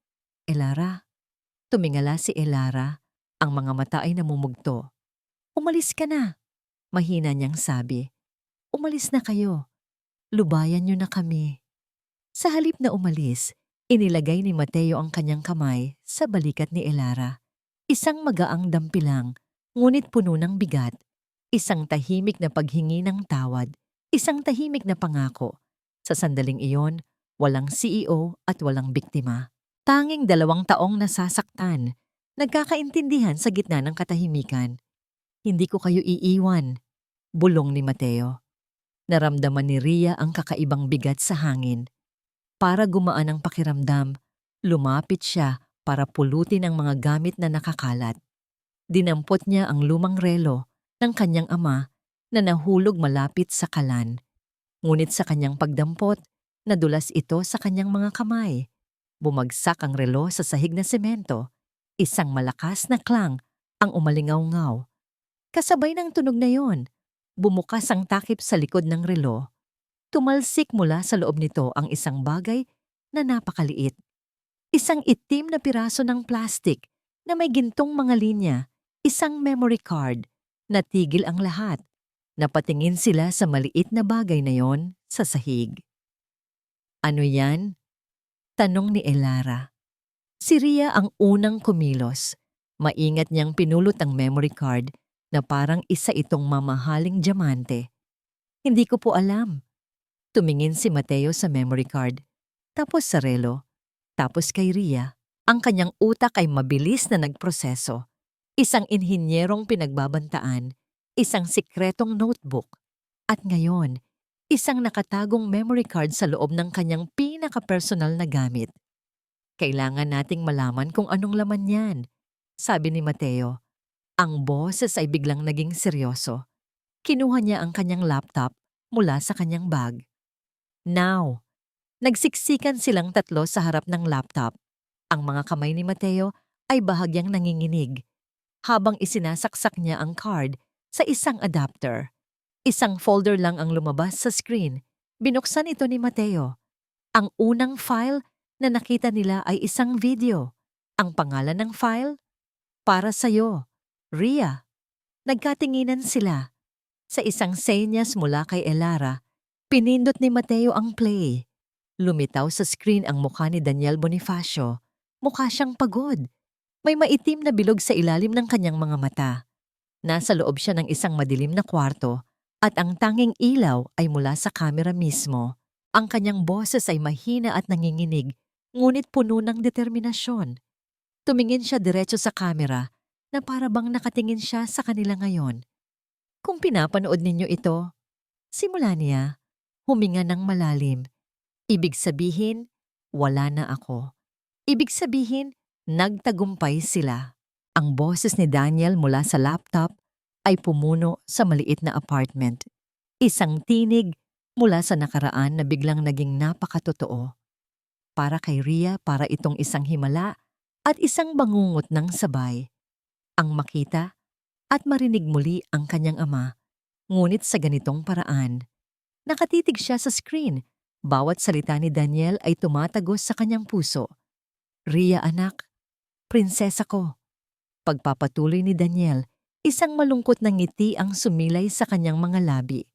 Elara. Tumingala si Elara. Ang mga mata ay namumugto. Umalis ka na. Mahina niyang sabi. Umalis na kayo. Lubayan niyo na kami. Sa halip na umalis, inilagay ni Mateo ang kanyang kamay sa balikat ni Elara. Isang magaang dampilang, ngunit puno ng bigat. Isang tahimik na paghingi ng tawad. Isang tahimik na pangako. Sa sandaling iyon, walang CEO at walang biktima. Tanging 2 taong nasasaktan, nagkakaintindihan sa gitna ng katahimikan. Hindi ko kayo iiwan, bulong ni Mateo. Naramdaman ni Ria ang kakaibang bigat sa hangin. Para gumaan ang pakiramdam, lumapit siya para pulutin ang mga gamit na nakakalat. Dinampot niya ang lumang relo ng kanyang ama na nahulog malapit sa kalan. Ngunit sa kanyang pagdampot, nadulas ito sa kanyang mga kamay. Bumagsak ang relo sa sahig na semento. Isang malakas na klang ang umalingaw-ngaw. Kasabay ng tunog na yon, bumukas ang takip sa likod ng relo. Tumalsik mula sa loob nito ang isang bagay na napakaliit. Isang itim na piraso ng plastik na may gintong mga linya, isang memory card. Natigil ang lahat. Napatingin sila sa maliit na bagay na yon sa sahig. Ano yan? Tanong ni Elara. Si Ria ang unang kumilos. Maingat niyang pinulot ang memory card na parang isa itong mamahaling diamante. Hindi ko po alam. Tumingin si Mateo sa memory card, tapos sa relo, tapos kay Ria. Ang kanyang utak ay mabilis na nagproseso. Isang inhinyerong pinagbabantaan, isang sikretong notebook, at ngayon, isang nakatagong memory card sa loob ng kanyang pinaka-personal na gamit. Kailangan nating malaman kung anong laman yan, sabi ni Mateo. Ang boses ay biglang naging seryoso. Kinuha niya ang kanyang laptop mula sa kanyang bag. Now, nagsiksikan silang tatlo sa harap ng laptop. Ang mga kamay ni Mateo ay bahagyang nanginginig habang isinasaksak niya ang card sa isang adapter. Isang folder lang ang lumabas sa screen. Binuksan ito ni Mateo. Ang unang file na nakita nila ay isang video. Ang pangalan ng file? Para sa'yo, Ria. Nagkatinginan sila. Sa isang senyas mula kay Elara, pinindot ni Mateo ang play. Lumitaw sa screen ang mukha ni Daniel Bonifacio. Mukha siyang pagod. May maitim na bilog sa ilalim ng kanyang mga mata. Nasa loob siya ng isang madilim na kwarto at ang tanging ilaw ay mula sa kamera mismo. Ang kanyang boses ay mahina at nanginginig, ngunit puno ng determinasyon. Tumingin siya diretso sa kamera na para bang nakatingin siya sa kanila ngayon. Kung pinapanood ninyo ito, simula niya, huminga ng malalim. Ibig sabihin, wala na ako. Ibig sabihin, nagtagumpay sila. Ang boses ni Daniel mula sa laptop ay pumuno sa maliit na apartment. Isang tinig mula sa nakaraan na biglang naging napakatotoo. Para kay Ria, para itong isang himala at isang bangungot ng sabay. Ang makita at marinig muli ang kanyang ama, ngunit sa ganitong paraan. Nakatitig siya sa screen. Bawat salita ni Daniel ay tumatagos sa kanyang puso. Ria anak, prinsesa ko. Pagpapatuloy ni Daniel, isang malungkot na ngiti ang sumilay sa kanyang mga labi.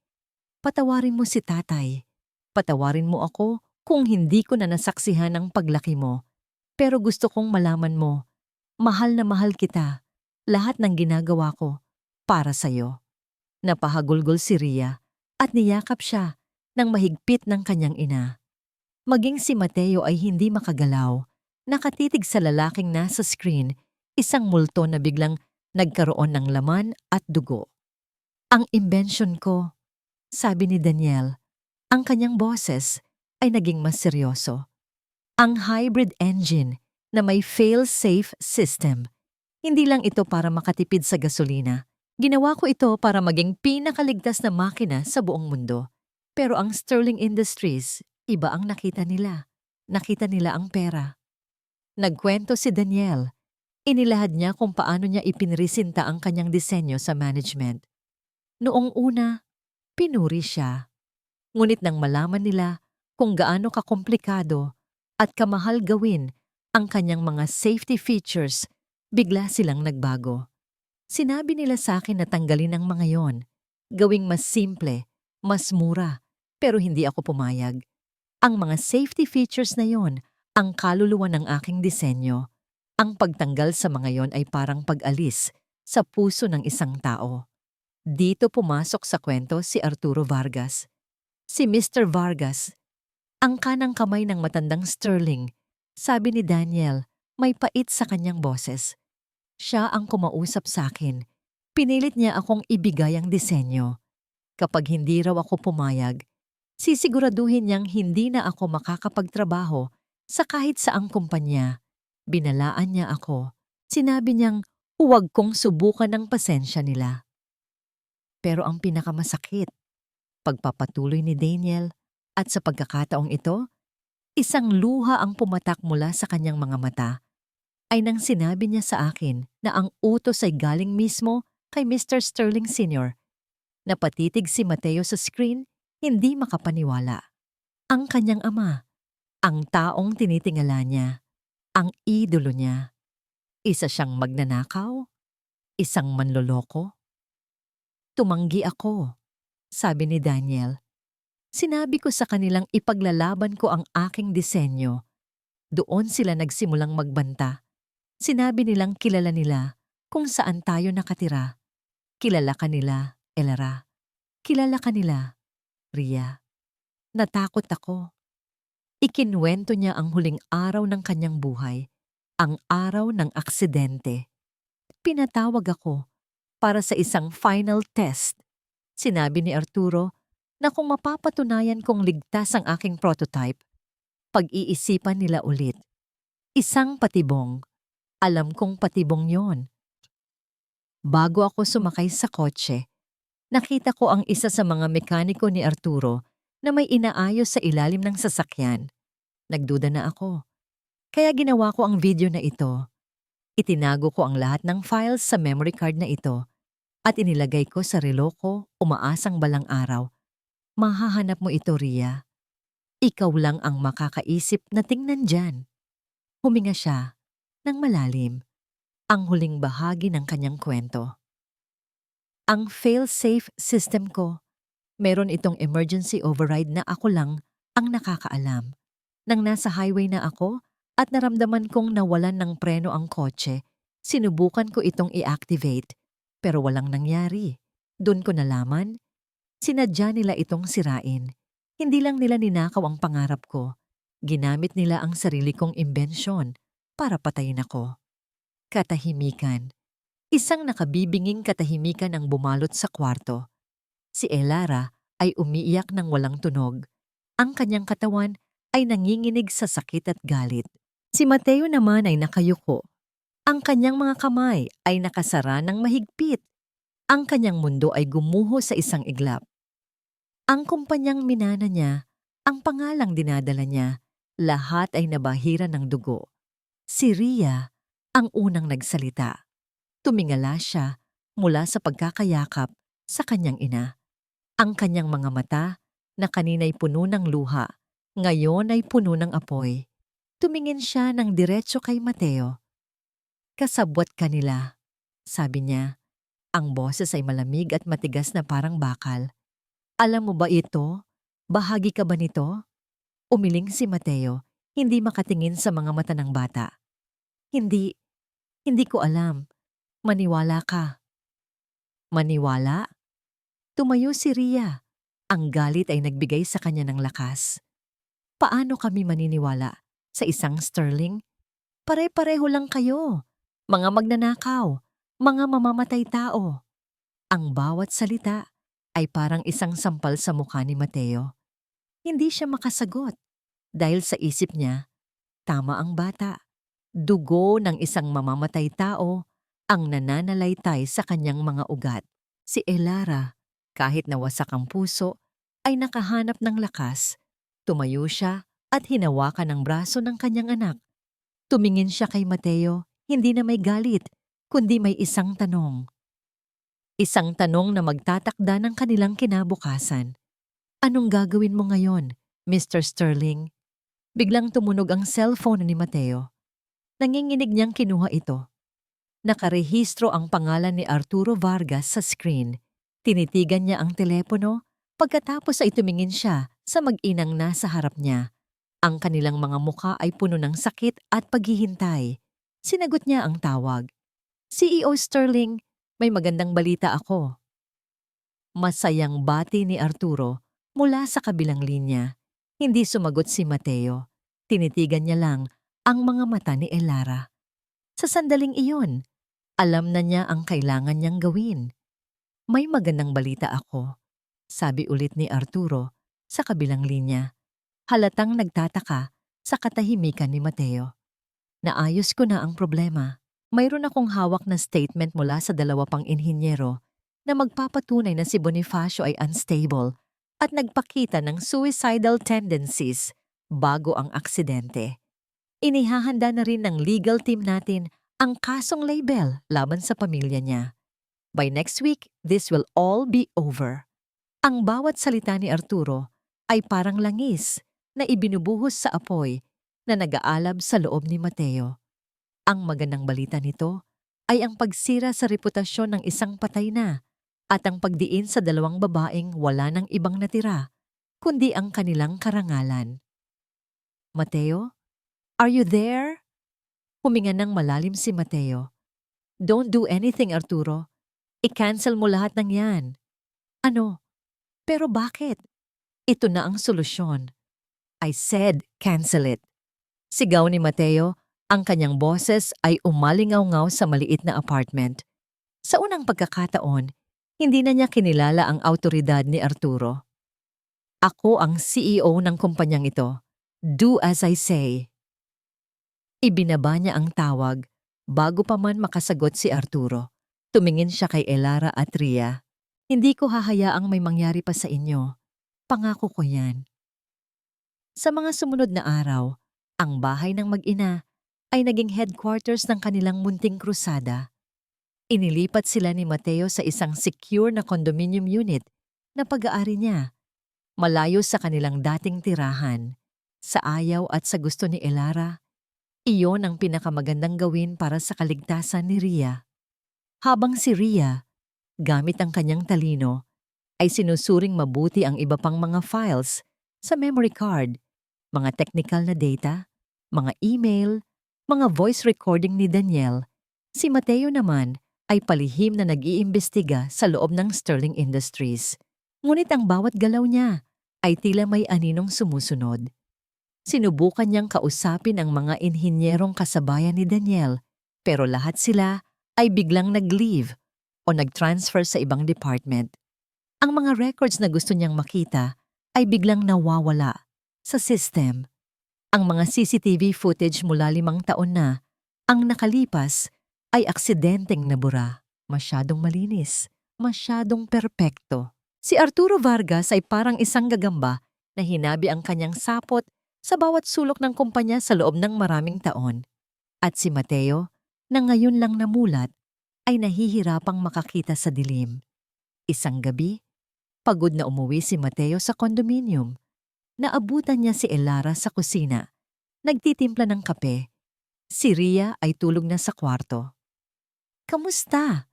Patawarin mo si tatay. Patawarin mo ako kung hindi ko na nasaksihan ang paglaki mo. Pero gusto kong malaman mo, mahal na mahal kita. Lahat ng ginagawa ko para sa'yo. Napahagulgol si Ria at niyakap siya ng mahigpit ng kanyang ina. Maging si Mateo ay hindi makagalaw. Nakatitig sa lalaking nasa screen, isang multo na biglang nagkaroon ng laman at dugo. Ang imbensyon ko, sabi ni Daniel, ang kanyang boses ay naging mas seryoso. Ang hybrid engine na may fail-safe system. Hindi lang ito para makatipid sa gasolina. Ginawa ko ito para maging pinakaligtas na makina sa buong mundo. Pero ang Sterling Industries, iba ang nakita nila. Nakita nila ang pera. Nagkwento si Daniel. Inilahad niya kung paano niya ipinresinta ang kanyang disenyo sa management. Noong una, pinuri siya. Ngunit nang malaman nila kung gaano kakomplikado at kamahal gawin ang kanyang mga safety features, bigla silang nagbago. Sinabi nila sa akin na tanggalin ang mga yon, gawing mas simple, mas mura, pero hindi ako pumayag. Ang mga safety features na yon, ang kaluluwa ng aking disenyo. Ang pagtanggal sa mga yon ay parang pag-alis sa puso ng isang tao. Dito pumasok sa kwento si Arturo Vargas. Si Mr. Vargas, ang kanang kamay ng matandang Sterling. Sabi ni Daniel, may pait sa kanyang boses. Siya ang kumausap sa akin. Pinilit niya akong ibigay ang disenyo. Kapag hindi raw ako pumayag, sisiguraduhin niyang hindi na ako makakapagtrabaho sa kahit saang kumpanya. Binalaan niya ako. Sinabi niyang huwag kong subukan ang pasensya nila. Pero ang pinakamasakit, pagpapatuloy ni Daniel, at sa pagkakataong ito, isang luha ang pumatak mula sa kanyang mga mata, ay nang sinabi niya sa akin na ang utos ay galing mismo kay Mr. Sterling Sr. Napatitig si Mateo sa screen, hindi makapaniwala. Ang kanyang ama, ang taong tinitingala niya, ang idolo niya. Isa siyang magnanakaw, isang manloloko. Tumanggi ako, sabi ni Daniel. Sinabi ko sa kanilang ipaglalaban ko ang aking disenyo. Doon sila nagsimulang magbanta. Sinabi nilang kilala nila kung saan tayo nakatira. Kilala ka nila, Elara. Kilala ka nila, Ria. Natakot ako. Ikinwento niya ang huling araw ng kanyang buhay, ang araw ng aksidente. Pinatawag ako para sa isang final test. Sinabi ni Arturo na kung mapapatunayan kong ligtas ang aking prototype, pag-iisipan nila ulit. Isang patibong. Alam kong patibong yon. Bago ako sumakay sa kotse, nakita ko ang isa sa mga mekaniko ni Arturo na may inaayos sa ilalim ng sasakyan. Nagduda na ako. Kaya ginawa ko ang video na ito. Itinago ko ang lahat ng files sa memory card na ito at inilagay ko sa relo ko, umaasang balang araw. Mahahanap mo ito, Ria. Ikaw lang ang makakaisip na tingnan dyan. Huminga siya ng malalim, ang huling bahagi ng kanyang kwento. Ang fail-safe system ko, meron itong emergency override na ako lang ang nakakaalam. Nang nasa highway na ako at naramdaman kong nawalan ng preno ang kotse, sinubukan ko itong i-activate pero walang nangyari. Doon ko nalaman, sinadya nila itong sirain. Hindi lang nila ninakaw ang pangarap ko. Ginamit nila ang sarili kong imbensyon para patayin ako. Katahimikan. Isang nakabibinging katahimikan ang bumalot sa kwarto. Si Elara ay umiiyak ng walang tunog. Ang kanyang katawan ay nanginginig sa sakit at galit. Si Mateo naman ay nakayuko. Ang kanyang mga kamay ay nakasara ng mahigpit. Ang kanyang mundo ay gumuho sa isang iglap. Ang kumpanyang minana niya, ang pangalang dinadala niya, lahat ay nabahira ng dugo. Si Ria ang unang nagsalita. Tumingala siya mula sa pagkakayakap sa kanyang ina. Ang kanyang mga mata na kanina'y puno ng luha, ngayon ay puno ng apoy. Tumingin siya ng diretso kay Mateo. Kasabwat ka nila, sabi niya. Ang boses ay malamig at matigas na parang bakal. Alam mo ba ito? Bahagi ka ba nito? Umiling si Mateo, hindi makatingin sa mga mata ng bata. Hindi ko alam. Maniwala ka. Maniwala? Tumayo si Ria. Ang galit ay nagbigay sa kanya ng lakas. Paano kami maniniwala? Sa isang sterling? Pare-pareho lang kayo. Mga magnanakaw. Mga mamamatay tao. Ang bawat salita ay parang isang sampal sa mukha ni Mateo. Hindi siya makasagot dahil sa isip niya, tama ang bata. Dugo ng isang mamamatay tao ang nananalaytay sa kanyang mga ugat. Si Elara, kahit nawasak ang puso, ay nakahanap ng lakas. Tumayo siya at hinawakan ang braso ng kanyang anak. Tumingin siya kay Mateo, hindi na may galit, kundi may isang tanong. Isang tanong na magtatakda ng kanilang kinabukasan. Anong gagawin mo ngayon, Mr. Sterling? Biglang tumunog ang cellphone ni Mateo. Nanginginig niyang kinuha ito. Nakarehistro ang pangalan ni Arturo Vargas sa screen. Tinitigan niya ang telepono, pagkatapos ay tumingin siya sa mag-inang nasa harap niya. Ang kanilang mga mukha ay puno ng sakit at paghihintay. Sinagot niya ang tawag. CEO Sterling, may magandang balita ako. Masayang bati ni Arturo mula sa kabilang linya. Hindi sumagot si Mateo. Tinitigan niya lang ang mga mata ni Elara. Sa sandaling iyon, alam na niya ang kailangan niyang gawin. May magandang balita ako, sabi ulit ni Arturo sa kabilang linya. Halatang nagtataka sa katahimikan ni Mateo. Naayos ko na ang problema. Mayroon akong hawak na statement mula sa dalawa pang inhinyero na magpapatunay na si Bonifacio ay unstable at nagpakita ng suicidal tendencies bago ang aksidente. Inihahanda na rin ng legal team natin ang kasong label laban sa pamilya niya. By next week, this will all be over. Ang bawat salita ni Arturo ay parang langis na ibinubuhos sa apoy na nag-aalab sa loob ni Mateo. Ang magandang balita nito ay ang pagsira sa reputasyon ng isang patay na at ang pagdiin sa dalawang babaeng wala ng ibang natira, kundi ang kanilang karangalan. Mateo? Are you there? Huminga ng malalim si Mateo. Don't do anything, Arturo. I-cancel mo lahat ng yan. Ano? Pero bakit? Ito na ang solusyon. I said cancel it. Sigaw ni Mateo, ang kanyang boses ay umalingaw-ngaw sa maliit na apartment. Sa unang pagkakataon, hindi na niya kinilala ang autoridad ni Arturo. Ako ang CEO ng kumpanyang ito. Do as I say. Ibinaba niya ang tawag bago pa man makasagot si Arturo. Tumingin siya kay Elara at Ria. Hindi ko hahayaang may mangyari pa sa inyo. Pangako ko yan. Sa mga sumunod na araw, ang bahay ng mag-ina ay naging headquarters ng kanilang munting krusada. Inilipat sila ni Mateo sa isang secure na condominium unit na pag-aari niya, malayo sa kanilang dating tirahan. Sa ayaw at sa gusto ni Elara, iyon ang pinakamagandang gawin para sa kaligtasan ni Ria. Habang si Ria, gamit ang kanyang talino, ay sinusuring mabuti ang iba pang mga files sa memory card, mga technical na data, mga email, mga voice recording ni Daniel, si Mateo naman ay palihim na nag-iimbestiga sa loob ng Sterling Industries. Ngunit ang bawat galaw niya ay tila may aninong sumusunod. Sinubukan niyang kausapin ang mga inhinyerong kasabayan ni Daniel, pero lahat sila ay biglang nag-leave o nag-transfer sa ibang department. Ang mga records na gusto niyang makita ay biglang nawawala sa system. Ang mga CCTV footage mula 5 taon na ang nakalipas ay aksidenteng nabura. Masyadong malinis, masyadong perpekto. Si Arturo Vargas ay parang isang gagamba na hinabi ang kanyang sapot sa bawat sulok ng kumpanya sa loob ng maraming taon. At si Mateo, na ngayon lang namulat, ay nahihirapang makakita sa dilim. Isang gabi, pagod na umuwi si Mateo sa condominium. Naabutan niya si Elara sa kusina. Nagtitimpla ng kape. Si Ria ay tulog na sa kwarto. "Kamusta?"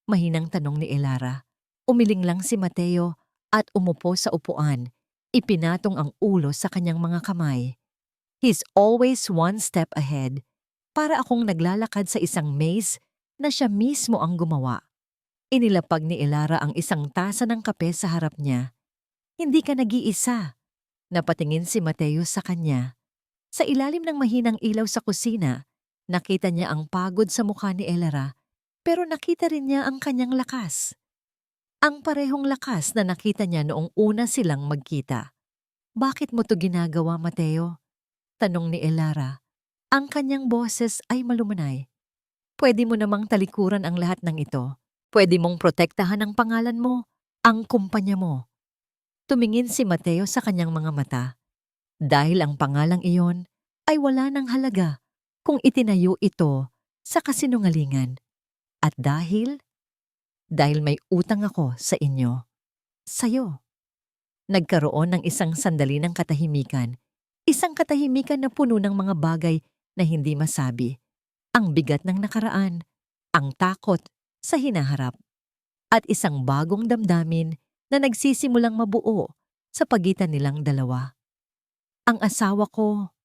Mahinang tanong ni Elara. Umiling lang si Mateo at umupo sa upuan. Ipinatong ang ulo sa kanyang mga kamay. He's always one step ahead. Para akong naglalakad sa isang maze na siya mismo ang gumawa. Inilapag ni Elara ang isang tasa ng kape sa harap niya. "Hindi ka nag-iisa." Napatingin si Mateo sa kanya. Sa ilalim ng mahinang ilaw sa kusina, nakita niya ang pagod sa mukha ni Elara, pero nakita rin niya ang kanyang lakas. Ang parehong lakas na nakita niya noong una silang magkita. "Bakit mo to ginagawa, Mateo?" tanong ni Elara. Ang kanyang boses ay malumanay. "Pwede mo namang talikuran ang lahat ng ito. Pwede mong protektahan ang pangalan mo, ang kumpanya mo." Tumingin si Mateo sa kanyang mga mata. Dahil ang pangalang iyon ay wala ng halaga kung itinayo ito sa kasinungalingan. At dahil may utang ako sa inyo. Sa'yo. Nagkaroon ng isang sandali ng katahimikan. Isang katahimikan na puno ng mga bagay na hindi masabi. Ang bigat ng nakaraan, ang takot sa hinaharap, at isang bagong damdamin na nagsisimulang mabuo sa pagitan nilang dalawa. "Ang asawa ko."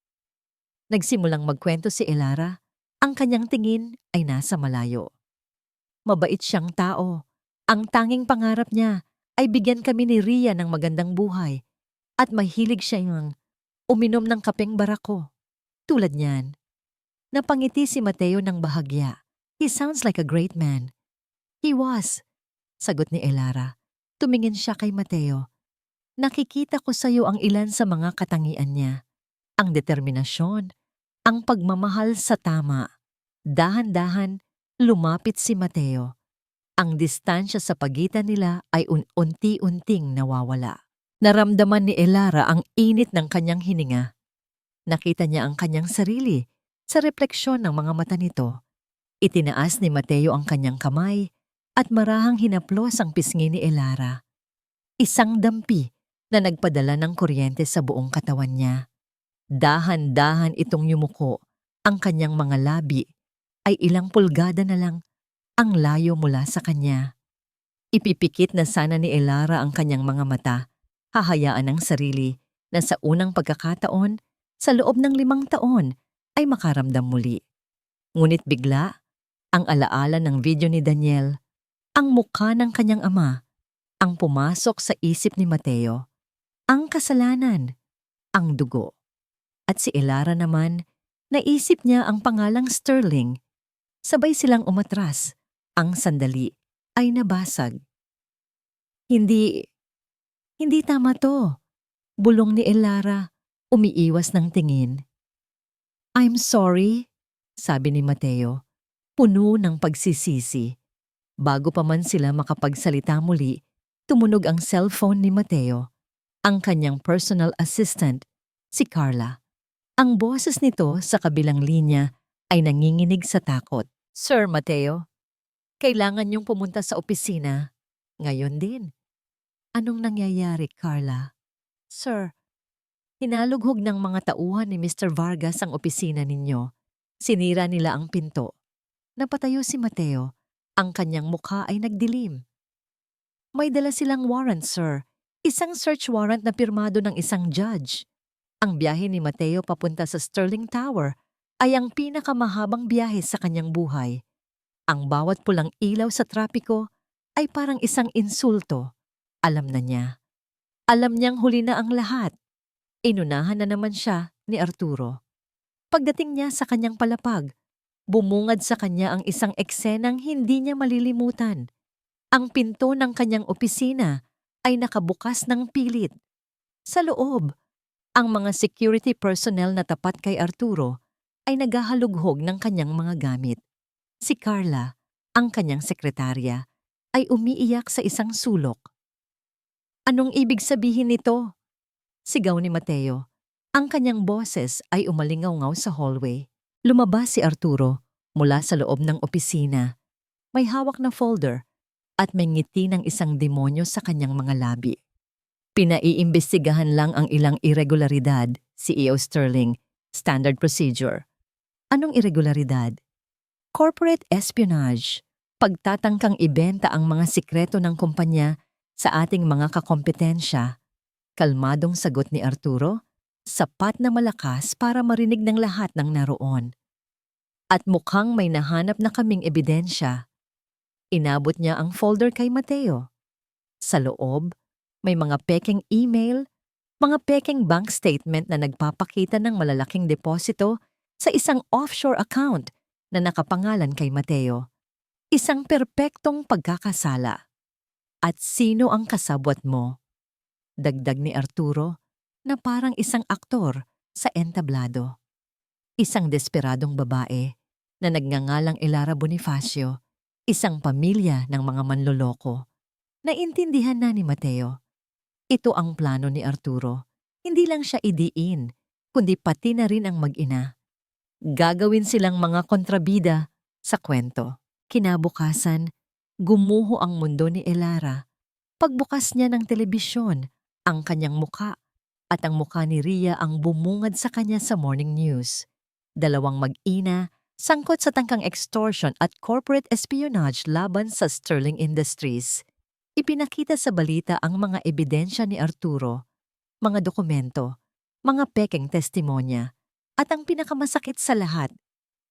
Nagsimulang magkwento si Elara. Ang kanyang tingin ay nasa malayo. "Mabait siyang tao. Ang tanging pangarap niya ay bigyan kami ni Ria ng magandang buhay. At mahilig siyang uminom ng kapeng barako. Tulad niyan." Napangiti si Mateo ng bahagya. "He sounds like a great man." "He was," sagot ni Elara. Tumingin siya kay Mateo. "Nakikita ko sa iyo ang ilan sa mga katangian niya. Ang determinasyon, ang pagmamahal sa tama." Dahan-dahan, lumapit si Mateo. Ang distansya sa pagitan nila ay unti-unting nawawala. Naramdaman ni Elara ang init ng kanyang hininga. Nakita niya ang kanyang sarili sa refleksyon ng mga mata nito. Itinaas ni Mateo ang kanyang kamay at marahang hinaplos ang pisngi ni Elara. Isang dampi na nagpadala ng kuryente sa buong katawan niya. Dahan-dahan itong yumuko. Ang kanyang mga labi ay ilang pulgada na lang ang layo mula sa kanya. Ipipikit na sana ni Elara ang kanyang mga mata. Hahayaan ng sarili na sa unang pagkakataon, sa loob ng 5 taon, ay makaramdam muli. Ngunit bigla, ang alaala ng video ni Daniel, ang mukha ng kanyang ama, ang pumasok sa isip ni Mateo. Ang kasalanan, ang dugo. At si Elara naman, naisip niya ang pangalang Sterling. Sabay silang umatras. Ang sandali ay nabasag. Hindi tama to. Bulong ni Elara, umiiwas ng tingin. "I'm sorry," sabi ni Mateo, puno ng pagsisisi. Bago pa man sila makapagsalita muli, tumunog ang cellphone ni Mateo. Ang kanyang personal assistant, si Carla. Ang boses nito sa kabilang linya ay nanginginig sa takot. Sir Mateo, kailangan niyong pumunta sa opisina. Ngayon din. Anong nangyayari, Carla? Sir, hinalughog ng mga tauhan ni Mr. Vargas ang opisina ninyo. Sinira nila ang pinto. Napatayo si Mateo. Ang kanyang mukha ay nagdilim. May dala silang warrant, sir. Isang search warrant na pirmado ng isang judge. Ang biyahe ni Mateo papunta sa Sterling Tower ay ang pinakamahabang biyahe sa kanyang buhay. Ang bawat pulang ilaw sa trapiko ay parang isang insulto. Alam na niya. Alam niyang huli na ang lahat. Inunahan na naman siya ni Arturo. Pagdating niya sa kanyang palapag, bumungad sa kanya ang isang eksenang hindi niya malilimutan. Ang pinto ng kanyang opisina ay nakabukas ng pilit. Sa loob, ang mga security personnel na tapat kay Arturo ay naghahalughog ng kanyang mga gamit. Si Carla, ang kanyang sekretarya, ay umiiyak sa isang sulok. Anong ibig sabihin nito? Sigaw ni Mateo. Ang kanyang boses ay umalingaw-ngaw sa hallway. Lumabas si Arturo mula sa loob ng opisina. May hawak na folder at may ngiti ng isang demonyo sa kanyang mga labi. Pinaiimbestigahan lang ang ilang irregularidad, CEO Sterling, standard procedure. Anong irregularidad? Corporate espionage, pagtatangkang ibenta ang mga sikreto ng kumpanya sa ating mga kakompetensya. Kalmadong sagot ni Arturo, sapat na malakas para marinig ng lahat ng naroon. At mukhang may nahanap na kaming ebidensya. Inabot niya ang folder kay Mateo. Sa loob, may mga pekeng email, mga pekeng bank statement na nagpapakita ng malalaking deposito sa isang offshore account na nakapangalan kay Mateo. Isang perpektong pagkakasala. At sino ang kasabwat mo? Dagdag ni Arturo na parang isang aktor sa entablado. Isang desperadong babae na nagngangalang Elara Bonifacio, isang pamilya ng mga manloloko. Naintindihan na ni Mateo. Ito ang plano ni Arturo. Hindi lang siya idiin, kundi pati na rin ang mag-ina. Gagawin silang mga kontrabida sa kwento. Kinabukasan, gumuho ang mundo ni Elara. Pagbukas niya ng telebisyon, ang kanyang muka at ang muka ni Ria ang bumungad sa kanya sa morning news. Dalawang mag-ina, sangkot sa tangkang extortion at corporate espionage laban sa Sterling Industries. Ipinakita sa balita ang mga ebidensya ni Arturo, mga dokumento, mga pekeng testimonya, at ang pinakamasakit sa lahat,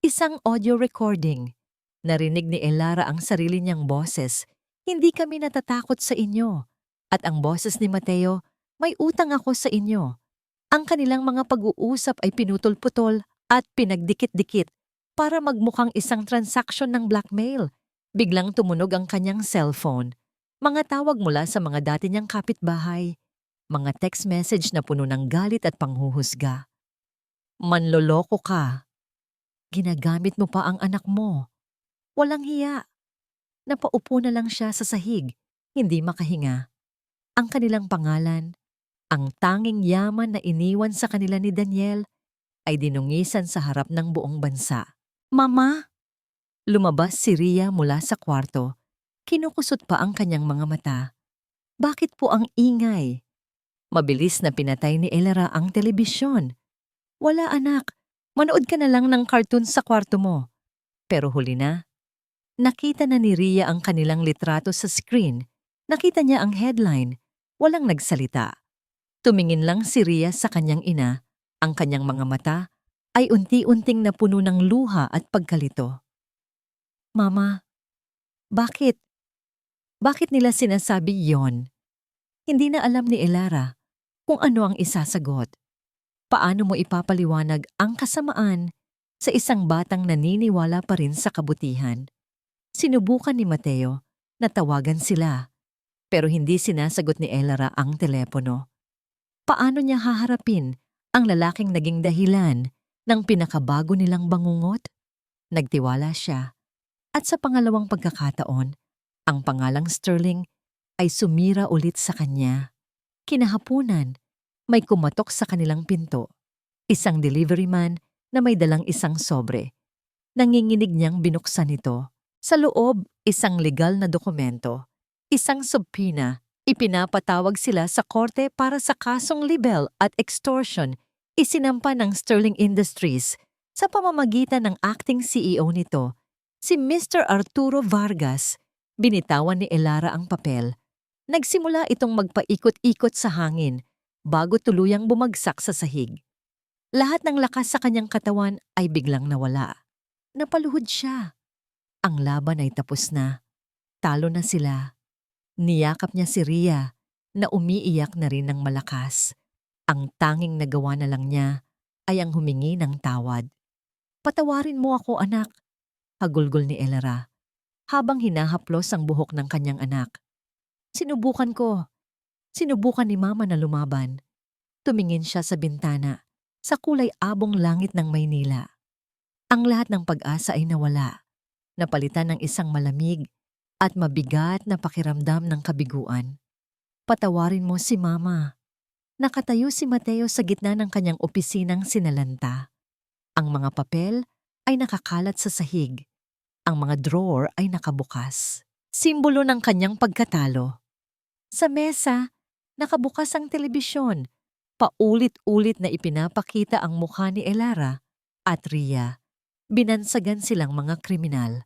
isang audio recording. Narinig ni Elara ang sarili niyang boses, "Hindi kami natatakot sa inyo." At ang boses ni Mateo, "May utang ako sa inyo." Ang kanilang mga pag-uusap ay pinutol-putol at pinagdikit-dikit para magmukhang isang transaksyon ng blackmail. Biglang tumunog ang kanyang cellphone. Mga tawag mula sa mga dati niyang kapitbahay. Mga text message na puno ng galit at panghuhusga. "Manloloko ka. Ginagamit mo pa ang anak mo. Walang hiya." Napaupo na lang siya sa sahig, hindi makahinga. Ang kanilang pangalan, ang tanging yaman na iniwan sa kanila ni Daniel, ay dinungisan sa harap ng buong bansa. "Mama!" Lumabas si Ria mula sa kwarto. Kinukusot pa ang kanyang mga mata. "Bakit po ang ingay?" Mabilis na pinatay ni Elara ang telebisyon. "Wala anak, manood ka na lang ng cartoon sa kwarto mo." Pero huli na. Nakita na ni Ria ang kanilang litrato sa screen. Nakita niya ang headline. Walang nagsalita. Tumingin lang si Ria sa kanyang ina. Ang kanyang mga mata ay unti-unting napuno ng luha at pagkalito. "Mama, bakit? Bakit nila sinasabi yon?" Hindi na alam ni Elara kung ano ang isasagot. Paano mo ipapaliwanag ang kasamaan sa isang batang naniniwala pa rin sa kabutihan? Sinubukan ni Mateo na tawagan sila, pero hindi sinasagot ni Elara ang telepono. Paano niya haharapin ang lalaking naging dahilan ng pinakabago nilang bangungot? Nagtiwala siya, at sa pangalawang pagkakataon, ang pangalang Sterling ay sumira ulit sa kanya. Kinahapunan, may kumatok sa kanilang pinto. Isang delivery man na may dalang isang sobre. Nanginginig niyang binuksan ito. Sa loob, isang legal na dokumento. Isang subpoena. Ipinapatawag sila sa korte para sa kasong libel at extortion isinampa ng Sterling Industries sa pamamagitan ng acting CEO nito, si Mr. Arturo Vargas. Binitawan ni Elara ang papel. Nagsimula itong magpaikot-ikot sa hangin bago tuluyang bumagsak sa sahig. Lahat ng lakas sa kanyang katawan ay biglang nawala. Napaluhod siya. Ang laban ay tapos na. Talo na sila. Niyakap niya si Ria na umiiyak na rin ng malakas. Ang tanging nagawa na lang niya ay ang humingi ng tawad. Patawarin mo ako, anak, hagulgol ni Elara habang hinahaplos ang buhok ng kanyang anak. Sinubukan ko. Sinubukan ni Mama na lumaban. Tumingin siya sa bintana, sa kulay abong langit ng Maynila. Ang lahat ng pag-asa ay nawala, napalitan ng isang malamig at mabigat na pakiramdam ng kabiguan. Patawarin mo si Mama. Nakatayo si Mateo sa gitna ng kanyang opisinang sinalanta. Ang mga papel ay nakakalat sa sahig. Ang mga drawer ay nakabukas. Simbolo ng kanyang pagkatalo. Sa mesa, nakabukas ang telebisyon. Paulit-ulit na ipinapakita ang mukha ni Elara at Ria. Binansagan silang mga kriminal.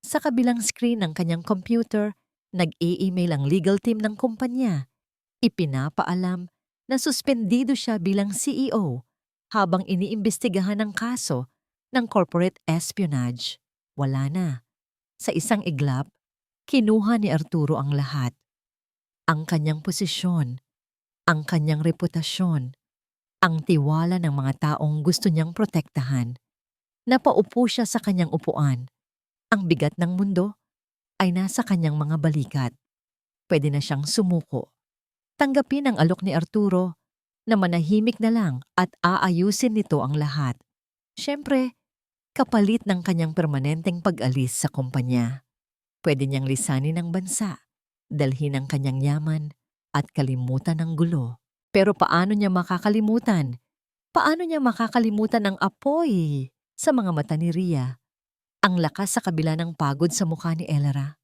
Sa kabilang screen ng kanyang computer, nag-i-email ang legal team ng kumpanya. Ipinapaalam na suspendido siya bilang CEO habang iniimbestigahan ang kaso ng corporate espionage. Wala na. Sa isang iglap, kinuha ni Arturo ang lahat. Ang kanyang posisyon, ang kanyang reputasyon, ang tiwala ng mga taong gusto niyang protektahan. Napaupo siya sa kanyang upuan. Ang bigat ng mundo ay nasa kanyang mga balikat. Pwede na siyang sumuko. Tanggapin ang alok ni Arturo na manahimik na lang at aayusin nito ang lahat. Siyempre, kapalit ng kanyang permanenteng pag-alis sa kumpanya. Pwede niyang lisanin ang bansa, dalhin ang kanyang yaman at kalimutan ang gulo. Pero paano niya makakalimutan? Paano niya makakalimutan ang apoy sa mga mata ni Ria? Ang lakas sa kabila ng pagod sa mukha ni Elara.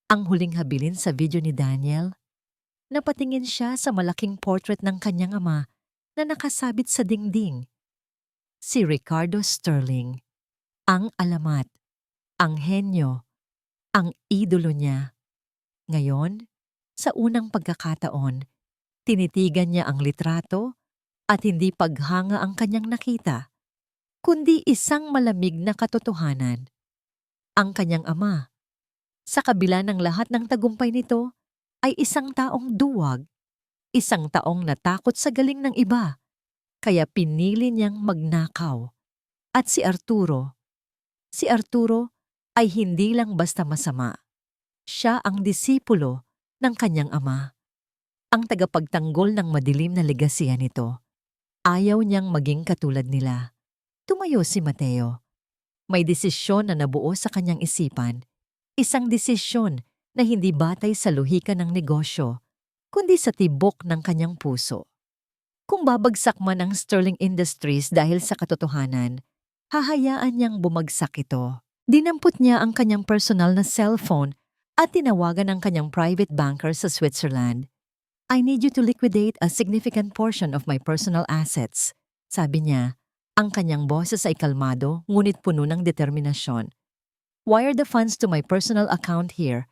Ang huling habilin sa video ni Daniel. Napatingin siya sa malaking portrait ng kanyang ama na nakasabit sa dingding. Si Ricardo Sterling. Ang alamat, ang henyo, ang idolo niya. Ngayon, sa unang pagkakataon, tinitigan niya ang litrato at hindi paghanga ang kanyang nakita, kundi isang malamig na katotohanan. Ang kanyang ama, sa kabila ng lahat ng tagumpay nito, ay isang taong duwag, isang taong natakot sa galing ng iba, kaya pinili niyang magnakaw. At si Arturo ay hindi lang basta masama. Siya ang disipulo ng kanyang ama, ang tagapagtanggol ng madilim na legasiya nito. Ayaw niyang maging katulad nila. Tumayo si Mateo. May desisyon na nabuo sa kanyang isipan. Isang desisyon na hindi batay sa lohika ng negosyo, kundi sa tibok ng kanyang puso. Kung babagsak man ang Sterling Industries dahil sa katotohanan, hahayaan niyang bumagsak ito. Dinampot niya ang kanyang personal na cellphone at tinawagan ang kanyang private banker sa Switzerland. I need you to liquidate a significant portion of my personal assets. Sabi niya, ang kanyang boses ay kalmado ngunit puno ng determinasyon. Wire the funds to my personal account here.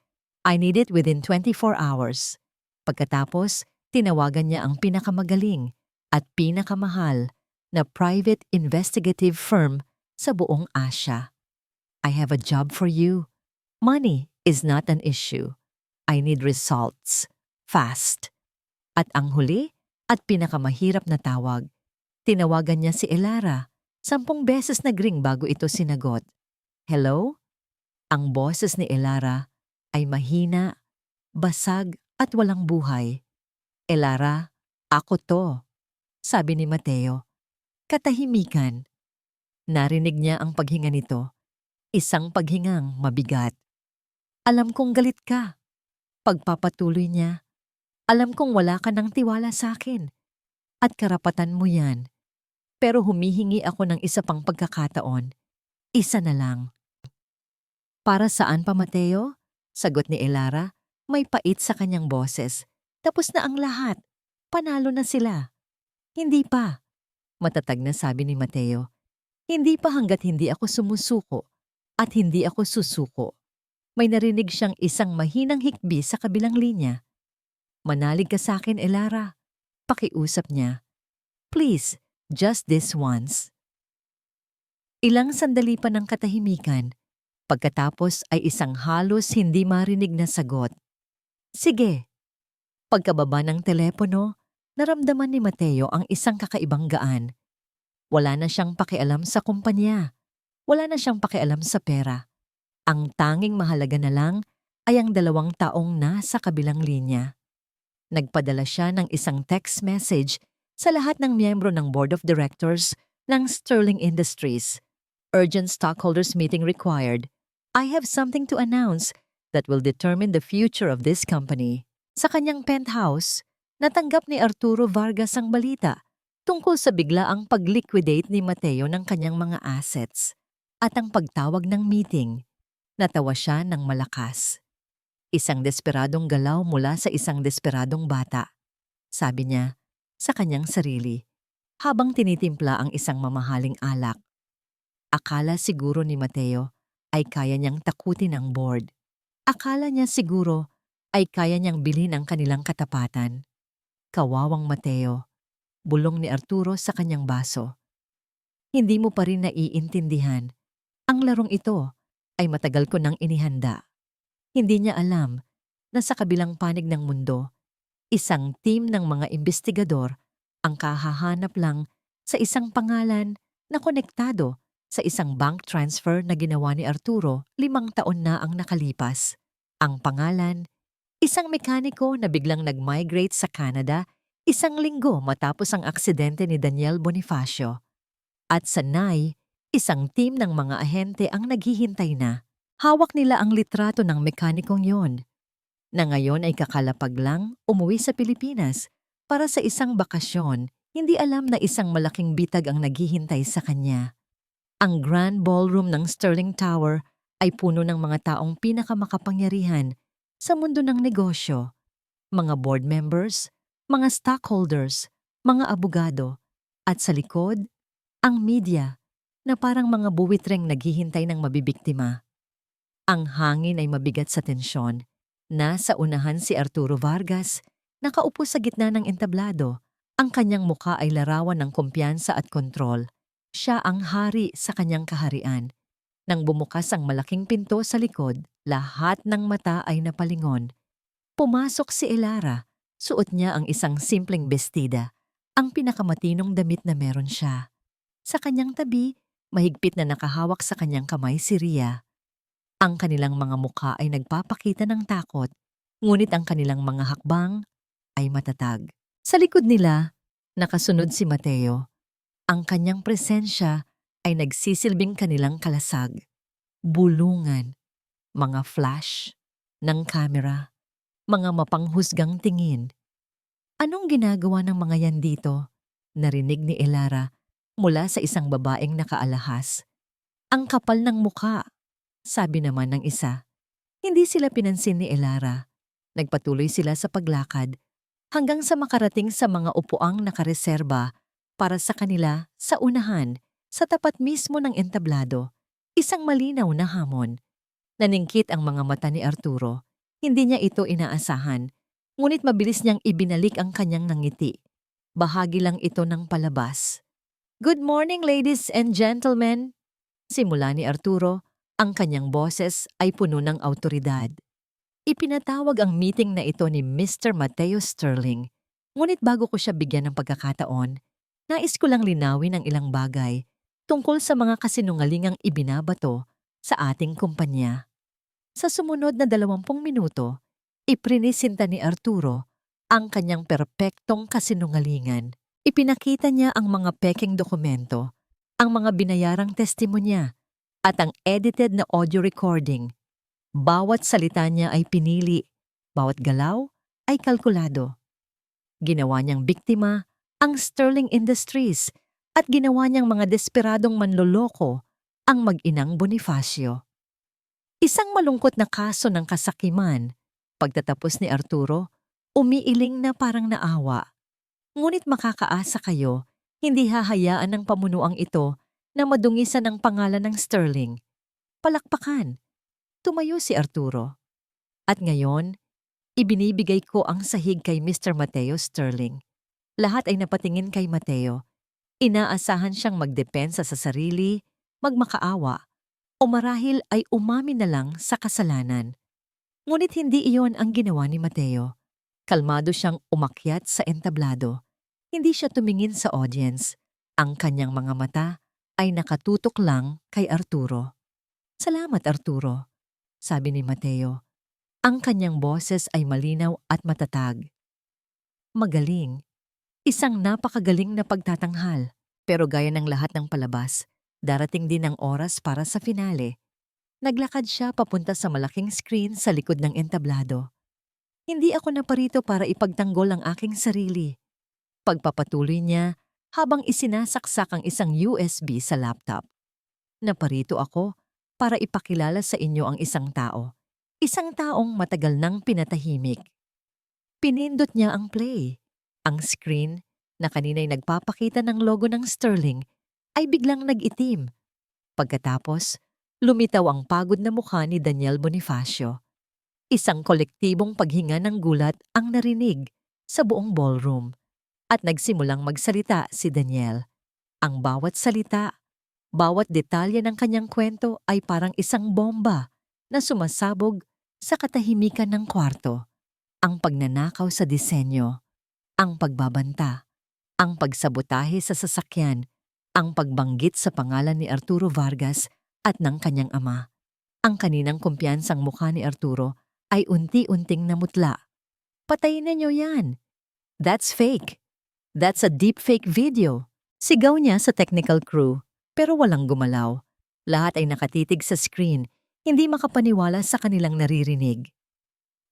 I need it within 24 hours. Pagkatapos, tinawagan niya ang pinakamagaling at pinakamahal na private investigative firm sa buong Asia. I have a job for you. Money is not an issue. I need results. Fast. At ang huli at pinakamahirap na tawag, tinawagan niya si Elara. 10 beses nagring bago ito sinagot. Hello? Ang boses ni Elara ay mahina, basag at walang buhay. Elara, ako to, sabi ni Mateo. Katahimikan. Narinig niya ang paghinga nito. Isang paghingang mabigat. Alam kong galit ka. Pagpapatuloy niya. Alam kong wala ka ng tiwala sa akin. At karapatan mo yan. Pero humihingi ako ng isa pang pagkakataon. Isa na lang. Para saan pa, Mateo? Sagot ni Elara, may pait sa kanyang boses. Tapos na ang lahat. Panalo na sila. Hindi pa. Matatag na sabi ni Mateo. Hindi pa hanggat hindi ako sumusuko at hindi ako susuko. May narinig siyang isang mahinang hikbi sa kabilang linya. Manalig ka sa akin, Elara. Pakiusap niya. Please, just this once. Ilang sandali pa ng katahimikan. Pagkatapos ay isang halos hindi marinig na sagot. Sige. Pagkababa ng telepono, naramdaman ni Mateo ang isang kakaibang gaan. Wala na siyang pakialam sa kumpanya. Wala na siyang pakialam sa pera. Ang tanging mahalaga na lang ay ang 2 taong nasa kabilang linya. Nagpadala siya ng isang text message sa lahat ng miyembro ng Board of Directors ng Sterling Industries. Urgent stockholders meeting required. I have something to announce that will determine the future of this company. Sa kanyang penthouse, natanggap ni Arturo Vargas ang balita tungkol sa biglaang pag-liquidate ni Mateo ng kanyang mga assets at ang pagtawag ng meeting. Natawa siya ng malakas. Isang desperadong galaw mula sa isang desperadong bata. Sabi niya sa kanyang sarili habang tinitimpla ang isang mamahaling alak. Akala siguro ni Mateo ay kaya niyang takutin ang board. Akala niya siguro ay kaya niyang bilhin ang kanilang katapatan. Kawawang Mateo, bulong ni Arturo sa kanyang baso. Hindi mo pa rin naiintindihan. Ang larong ito ay matagal ko nang inihanda. Hindi niya alam na sa kabilang panig ng mundo, isang team ng mga investigador ang kahahanap lang sa isang pangalan na konektado sa isang bank transfer na ginawa ni Arturo 5 taon na ang nakalipas. Ang pangalan, isang mekaniko na biglang nag-migrate sa Canada 1 linggo matapos ang aksidente ni Daniel Bonifacio. At sa NAI, isang team ng mga ahente ang naghihintay na. Hawak nila ang litrato ng mekanikong yon, na ngayon ay kakalapag lang umuwi sa Pilipinas para sa isang bakasyon. Hindi alam na isang malaking bitag ang naghihintay sa kanya. Ang Grand Ballroom ng Sterling Tower ay puno ng mga taong pinakamakapangyarihan sa mundo ng negosyo. Mga board members, mga stockholders, mga abogado, at sa likod, ang media na parang mga buwitreng naghihintay ng mabibiktima. Ang hangin ay mabigat sa tensyon. Nasa unahan si Arturo Vargas, nakaupo sa gitna ng entablado. Ang kanyang muka ay larawan ng kumpiyansa at kontrol. Siya ang hari sa kanyang kaharian. Nang bumukas ang malaking pinto sa likod, lahat ng mata ay napalingon. Pumasok si Elara. Suot niya ang isang simpleng bestida, ang pinakamatinong damit na meron siya. Sa kanyang tabi, mahigpit na nakahawak sa kanyang kamay si Ria. Ang kanilang mga mukha ay nagpapakita ng takot, ngunit ang kanilang mga hakbang ay matatag. Sa likod nila, nakasunod si Mateo. Ang kanyang presensya ay nagsisilbing kanilang kalasag. Bulungan, mga flash ng kamera, mga mapanghusgang tingin. Anong ginagawa ng mga yan dito? Narinig ni Elara mula sa isang babaeng nakaalahas. Ang kapal ng mukha, sabi naman ng isa. Hindi sila pinansin ni Elara. Nagpatuloy sila sa paglakad hanggang sa makarating sa mga upuang nakareserba para sa kanila sa unahan, sa tapat mismo ng entablado. Isang malinaw na hamon. Naningkit ang mga mata ni Arturo. Hindi niya ito inaasahan, ngunit mabilis niyang ibinalik ang kanyang nangiti. Bahagi lang ito ng palabas. Good morning, ladies and gentlemen. Simula ni Arturo, ang kanyang boses ay puno ng awtoridad. Ipinatawag ang meeting na ito ni Mr. Mateo Sterling. Ngunit bago ko siya bigyan ng pagkakataon, nais ko lang linawin ang ilang bagay tungkol sa mga kasinungalingang ibinabato sa ating kumpanya. Sa sumunod na 20 minuto, iprinisinta ni Arturo ang kanyang perpektong kasinungalingan. Ipinakita niya ang mga peking dokumento, ang mga binayarang testimonya, at ang edited na audio recording. Bawat salita niya ay pinili, bawat galaw ay kalkulado. Ginawa niyang biktima ang Sterling Industries at ginawa niyang mga desperadong manloloko ang mag-inang Bonifacio. Isang malungkot na kaso ng kasakiman. Pagtatapos ni Arturo, umiiling na parang naawa. Ngunit makakaasa kayo, hindi hahayaan ng pamunuang ito na madungisan ang pangalan ng Sterling. Palakpakan. Tumayo si Arturo. At ngayon, ibinibigay ko ang sahig kay Mr. Mateo Sterling. Lahat ay napatingin kay Mateo. Inaasahan siyang magdepensa sa sarili, magmakaawa, o marahil ay umamin na lang sa kasalanan. Ngunit hindi iyon ang ginawa ni Mateo. Kalmado siyang umakyat sa entablado. Hindi siya tumingin sa audience. Ang kanyang mga mata ay nakatutok lang kay Arturo. "Salamat, Arturo," sabi ni Mateo. Ang kanyang boses ay malinaw at matatag. Magaling. Isang napakagaling na pagtatanghal. Pero gaya ng lahat ng palabas, darating din ang oras para sa finale. Naglakad siya papunta sa malaking screen sa likod ng entablado. "Hindi ako naparito para ipagtanggol ang aking sarili." Pagpapatuloy niya habang isinasaksak ang isang USB sa laptop. "Naparito ako para ipakilala sa inyo ang isang tao. Isang taong matagal nang pinatahimik." Pinindot niya ang play. Ang screen, na kanina'y nagpapakita ng logo ng Sterling, ay biglang nag-itim. Pagkatapos, lumitaw ang pagod na mukha ni Daniel Bonifacio. Isang kolektibong paghinga ng gulat ang narinig sa buong ballroom. At nagsimulang magsalita si Daniel. Ang bawat salita, bawat detalye ng kanyang kwento ay parang isang bomba na sumasabog sa katahimikan ng kwarto. Ang pagnanakaw sa disenyo, ang pagbabanta, ang pagsabotahe sa sasakyan, ang pagbanggit sa pangalan ni Arturo Vargas at ng kanyang ama. Ang kaninang kumpiyansang mukha ni Arturo ay unti-unting namutla. "Patayin ninyo yan. That's fake. That's a deepfake video." Sigaw niya sa technical crew, pero walang gumalaw. Lahat ay nakatitig sa screen, hindi makapaniwala sa kanilang naririnig.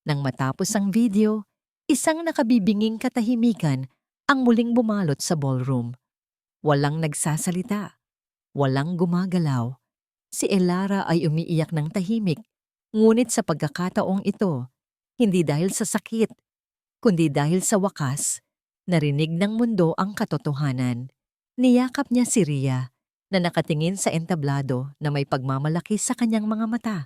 Nang matapos ang video, isang nakabibinging katahimikan ang muling bumalot sa ballroom. Walang nagsasalita, walang gumagalaw. Si Elara ay umiiyak ng tahimik, ngunit sa pagkakataong ito, hindi dahil sa sakit, kundi dahil sa wakas, narinig ng mundo ang katotohanan. Niyakap niya si Ria, na nakatingin sa entablado na may pagmamalaki sa kanyang mga mata.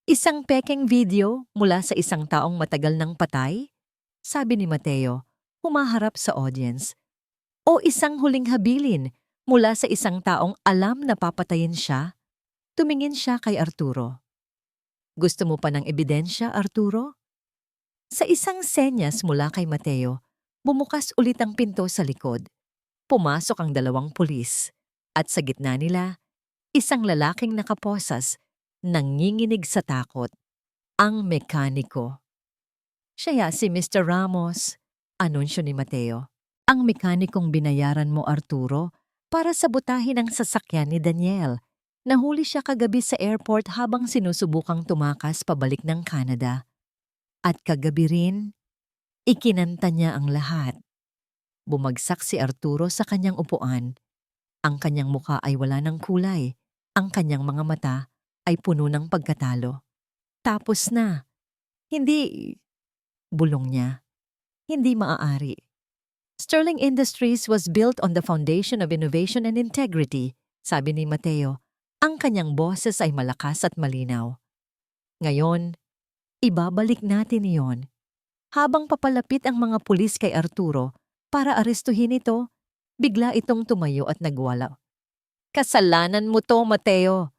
"Isang pekeng video mula sa isang taong matagal nang patay?" sabi ni Mateo, humaharap sa audience. "O isang huling habilin mula sa isang taong alam na papatayin siya?" Tumingin siya kay Arturo. "Gusto mo pa ng ebidensya, Arturo?" Sa isang senyas mula kay Mateo, bumukas ulit ang pinto sa likod. Pumasok ang dalawang pulis, at sa gitna nila, isang lalaking nakaposas, nanginginig sa takot. Ang mekaniko. "Siya si Mr. Ramos," anunsyo ni Mateo. "Ang mekanikong binayaran mo, Arturo, para sabutahin ang sasakyan ni Daniel. Nahuli siya kagabi sa airport habang sinusubukang tumakas pabalik ng Canada. At kagabi rin, ikinanta niya ang lahat." Bumagsak si Arturo sa kanyang upuan. Ang kanyang mukha ay wala ng kulay. Ang kanyang mga mata ay puno ng pagkatalo. "Tapos na." "Hindi," bulong niya. "Hindi maaari. Sterling Industries was built on the foundation of innovation and integrity," sabi ni Mateo. Ang kanyang boses ay malakas at malinaw. "Ngayon, ibabalik natin iyon." Habang papalapit ang mga pulis kay Arturo para arestuhin ito, bigla itong tumayo at nagwala. "Kasalanan mo to, Mateo!"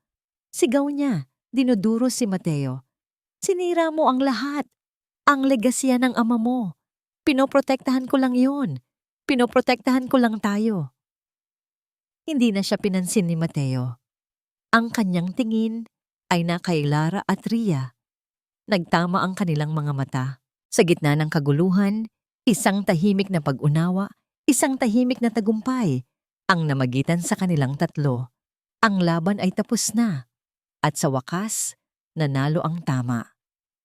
Sigaw niya. Dinuduro si Mateo. "Sinira mo ang lahat. Ang legasya ng ama mo. Pinoprotektahan ko lang yon. Pinoprotektahan ko lang tayo." Hindi na siya pinansin ni Mateo. Ang kanyang tingin ay na kay Lara at Ria. Nagtama ang kanilang mga mata. Sa gitna ng kaguluhan, isang tahimik na pag-unawa, isang tahimik na tagumpay, ang namagitan sa kanilang tatlo. Ang laban ay tapos na. At sa wakas, nanalo ang tama.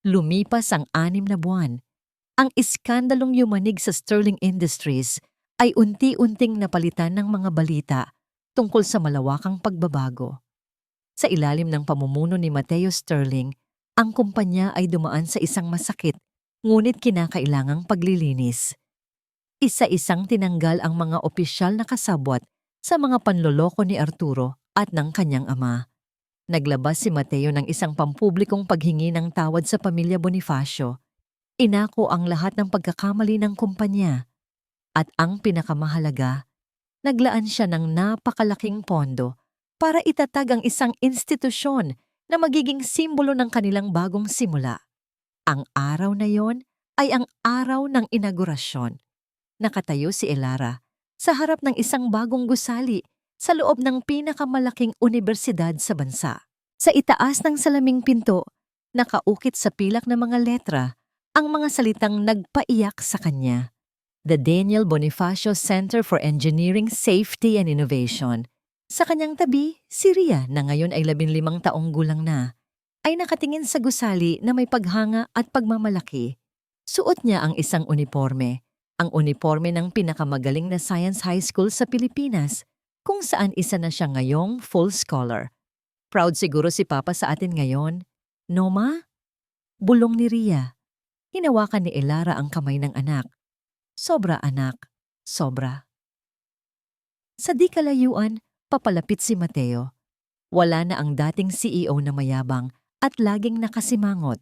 Lumipas ang 6 na buwan. Ang iskandalong yumanig sa Sterling Industries ay unti-unting napalitan ng mga balita tungkol sa malawakang pagbabago. Sa ilalim ng pamumuno ni Mateo Sterling, ang kumpanya ay dumaan sa isang masakit ngunit kinakailangang paglilinis. Isa-isang tinanggal ang mga opisyal na kasabwat sa mga panloloko ni Arturo at ng kanyang ama. Naglabas si Mateo ng isang pampublikong paghingi ng tawad sa pamilya Bonifacio. Inako ang lahat ng pagkakamali ng kumpanya. At ang pinakamahalaga, naglaan siya ng napakalaking pondo para itatag ang isang institusyon na magiging simbolo ng kanilang bagong simula. Ang araw na yon ay ang araw ng inaugurasyon. Nakatayo si Elara sa harap ng isang bagong gusali sa loob ng pinakamalaking unibersidad sa bansa. Sa itaas ng salaming pinto, nakaukit sa pilak na mga letra ang mga salitang nagpaiyak sa kanya. The Daniel Bonifacio Center for Engineering, Safety and Innovation. Sa kanyang tabi, si Ria na ngayon ay 15 taong gulang na, ay nakatingin sa gusali na may paghanga at pagmamalaki. Suot niya ang isang uniforme, ang uniforme ng pinakamagaling na science high school sa Pilipinas, kung saan isa na siya ngayong full scholar. Proud siguro si Papa sa atin ngayon. No, Ma? Bulong ni Ria. Hinawakan ni Elara ang kamay ng anak. Sobra, anak. Sobra. Sa di kalayuan, papalapit si Mateo. Wala na ang dating CEO na mayabang at laging nakasimangot.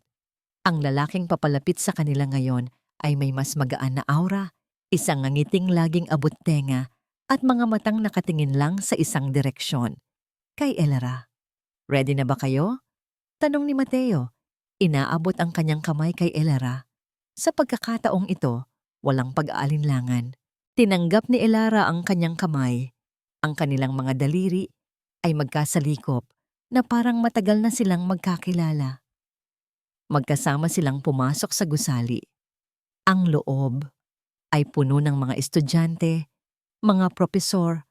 Ang lalaking papalapit sa kanila ngayon ay may mas magaan na aura, isang ngangiting laging abot tenga, at mga matang nakatingin lang sa isang direksyon. Kay Elara. Ready na ba kayo? Tanong ni Mateo. Inaabot ang kanyang kamay kay Elara. Sa pagkakataong ito, walang pag-aalinlangan. Tinanggap ni Elara ang kanyang kamay. Ang kanilang mga daliri ay magkasalikop na parang matagal na silang magkakilala. Magkasama silang pumasok sa gusali. Ang loob ay puno ng mga estudyante, mga propesor,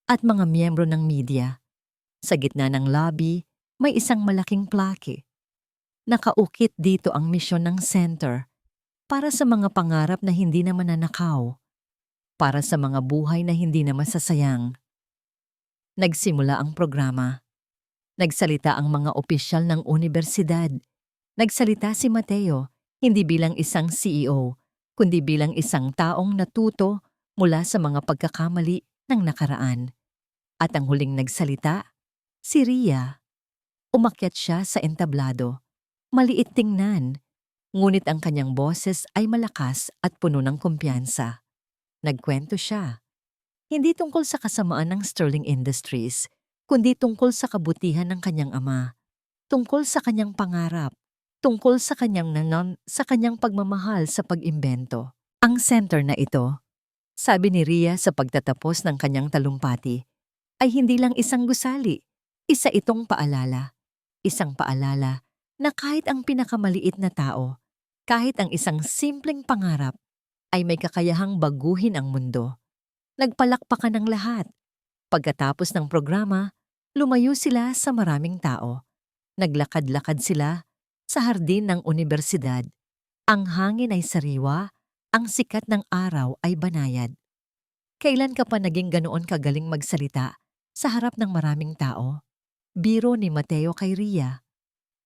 at mga miyembro ng media. Sa gitna ng lobby, may isang malaking plake. Nakaukit dito ang misyon ng center para sa mga pangarap na hindi na mananakaw, para sa mga buhay na hindi na masasayang. Nagsimula ang programa. Nagsalita ang mga opisyal ng unibersidad. Nagsalita si Mateo, hindi bilang isang CEO, kundi bilang isang taong natuto mula sa mga pagkakamali ng nakaraan. At ang huling nagsalita, si Ria. Umakyat siya sa entablado. Maliit tingnan, ngunit ang kanyang boses ay malakas at puno ng kumpiyansa. Nagkwento siya. Hindi tungkol sa kasamaan ng Sterling Industries, kundi tungkol sa kabutihan ng kanyang ama, tungkol sa kanyang pangarap, tungkol sa kanyang pagmamahal sa pag-imbento. Ang center na ito, sabi ni Ria sa pagtatapos ng kanyang talumpati, ay hindi lang isang gusali, isa itong paalala. Isang paalala na kahit ang pinakamaliit na tao, kahit ang isang simpleng pangarap, ay may kakayahang baguhin ang mundo. Nagpalakpakan ng lahat. Pagkatapos ng programa, lumayo sila sa maraming tao. Naglakad-lakad sila sa hardin ng unibersidad. Ang hangin ay sariwa, ang sikat ng araw ay banayad. Kailan ka pa naging ganoon kagaling magsalita sa harap ng maraming tao? Biro ni Mateo kay Ria.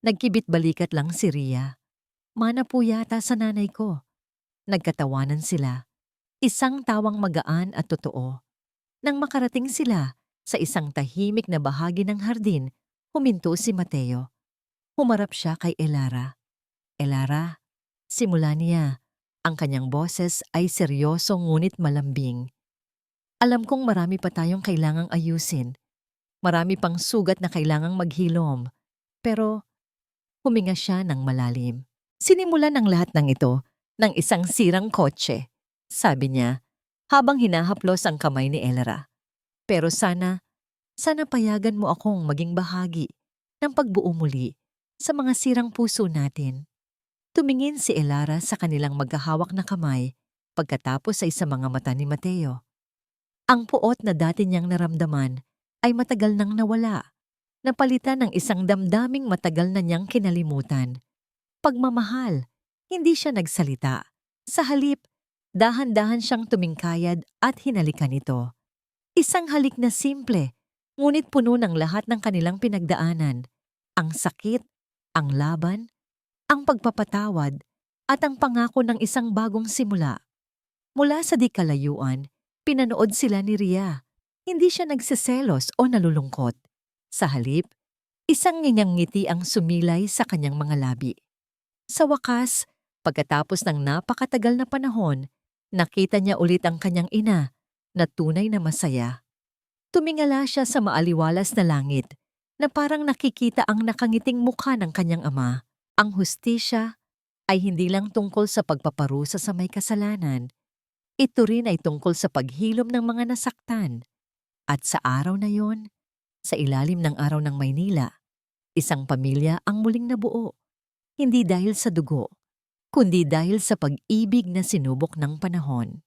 Nagkibit balikat lang si Ria. Mana po yata sa nanay ko. Nagkatawanan sila. Isang tawang magaan at totoo. Nang makarating sila sa isang tahimik na bahagi ng hardin, huminto si Mateo. Humarap siya kay Elara. Elara, simula niya. Ang kanyang boses ay seryoso ngunit malambing. Alam kong marami pa tayong kailangang ayusin. Marami pang sugat na kailangang maghilom. Pero huminga siya ng malalim. Sinimulan ang lahat ng ito ng isang sirang kotse. Sabi niya, habang hinahaplos ang kamay ni Elara. Pero sana payagan mo akong maging bahagi ng pagbuo muli sa mga sirang puso natin. Tumingin si Elara sa kanilang magkahawak na kamay pagkatapos sa isang mga mata ni Mateo. Ang puot na dati niyang naramdaman ay matagal nang nawala, napalitan ng isang damdaming matagal na niyang kinalimutan. Pagmamahal, hindi siya nagsalita. Sa halip, dahan-dahan siyang tumingkayad at hinalikan ito. Isang halik na simple, Ngunit puno ng lahat ng kanilang pinagdaanan, ang sakit, ang laban, ang pagpapatawad, at ang pangako ng isang bagong simula. Mula sa di kalayuan, pinanood sila ni Ria. Hindi siya nagseselos o nalulungkot. Sa halip, isang nginyang ngiti ang sumilay sa kanyang mga labi. Sa wakas, pagkatapos ng napakatagal na panahon, nakita niya ulit ang kanyang ina na tunay na masaya. Tumingala siya sa maaliwalas na langit na parang nakikita ang nakangiting mukha ng kanyang ama. Ang hustisya ay hindi lang tungkol sa pagpaparusa sa may kasalanan. Ito rin ay tungkol sa paghilom ng mga nasaktan. At sa araw na yon, sa ilalim ng araw ng Maynila, isang pamilya ang muling nabuo. Hindi dahil sa dugo, kundi dahil sa pag-ibig na sinubok ng panahon.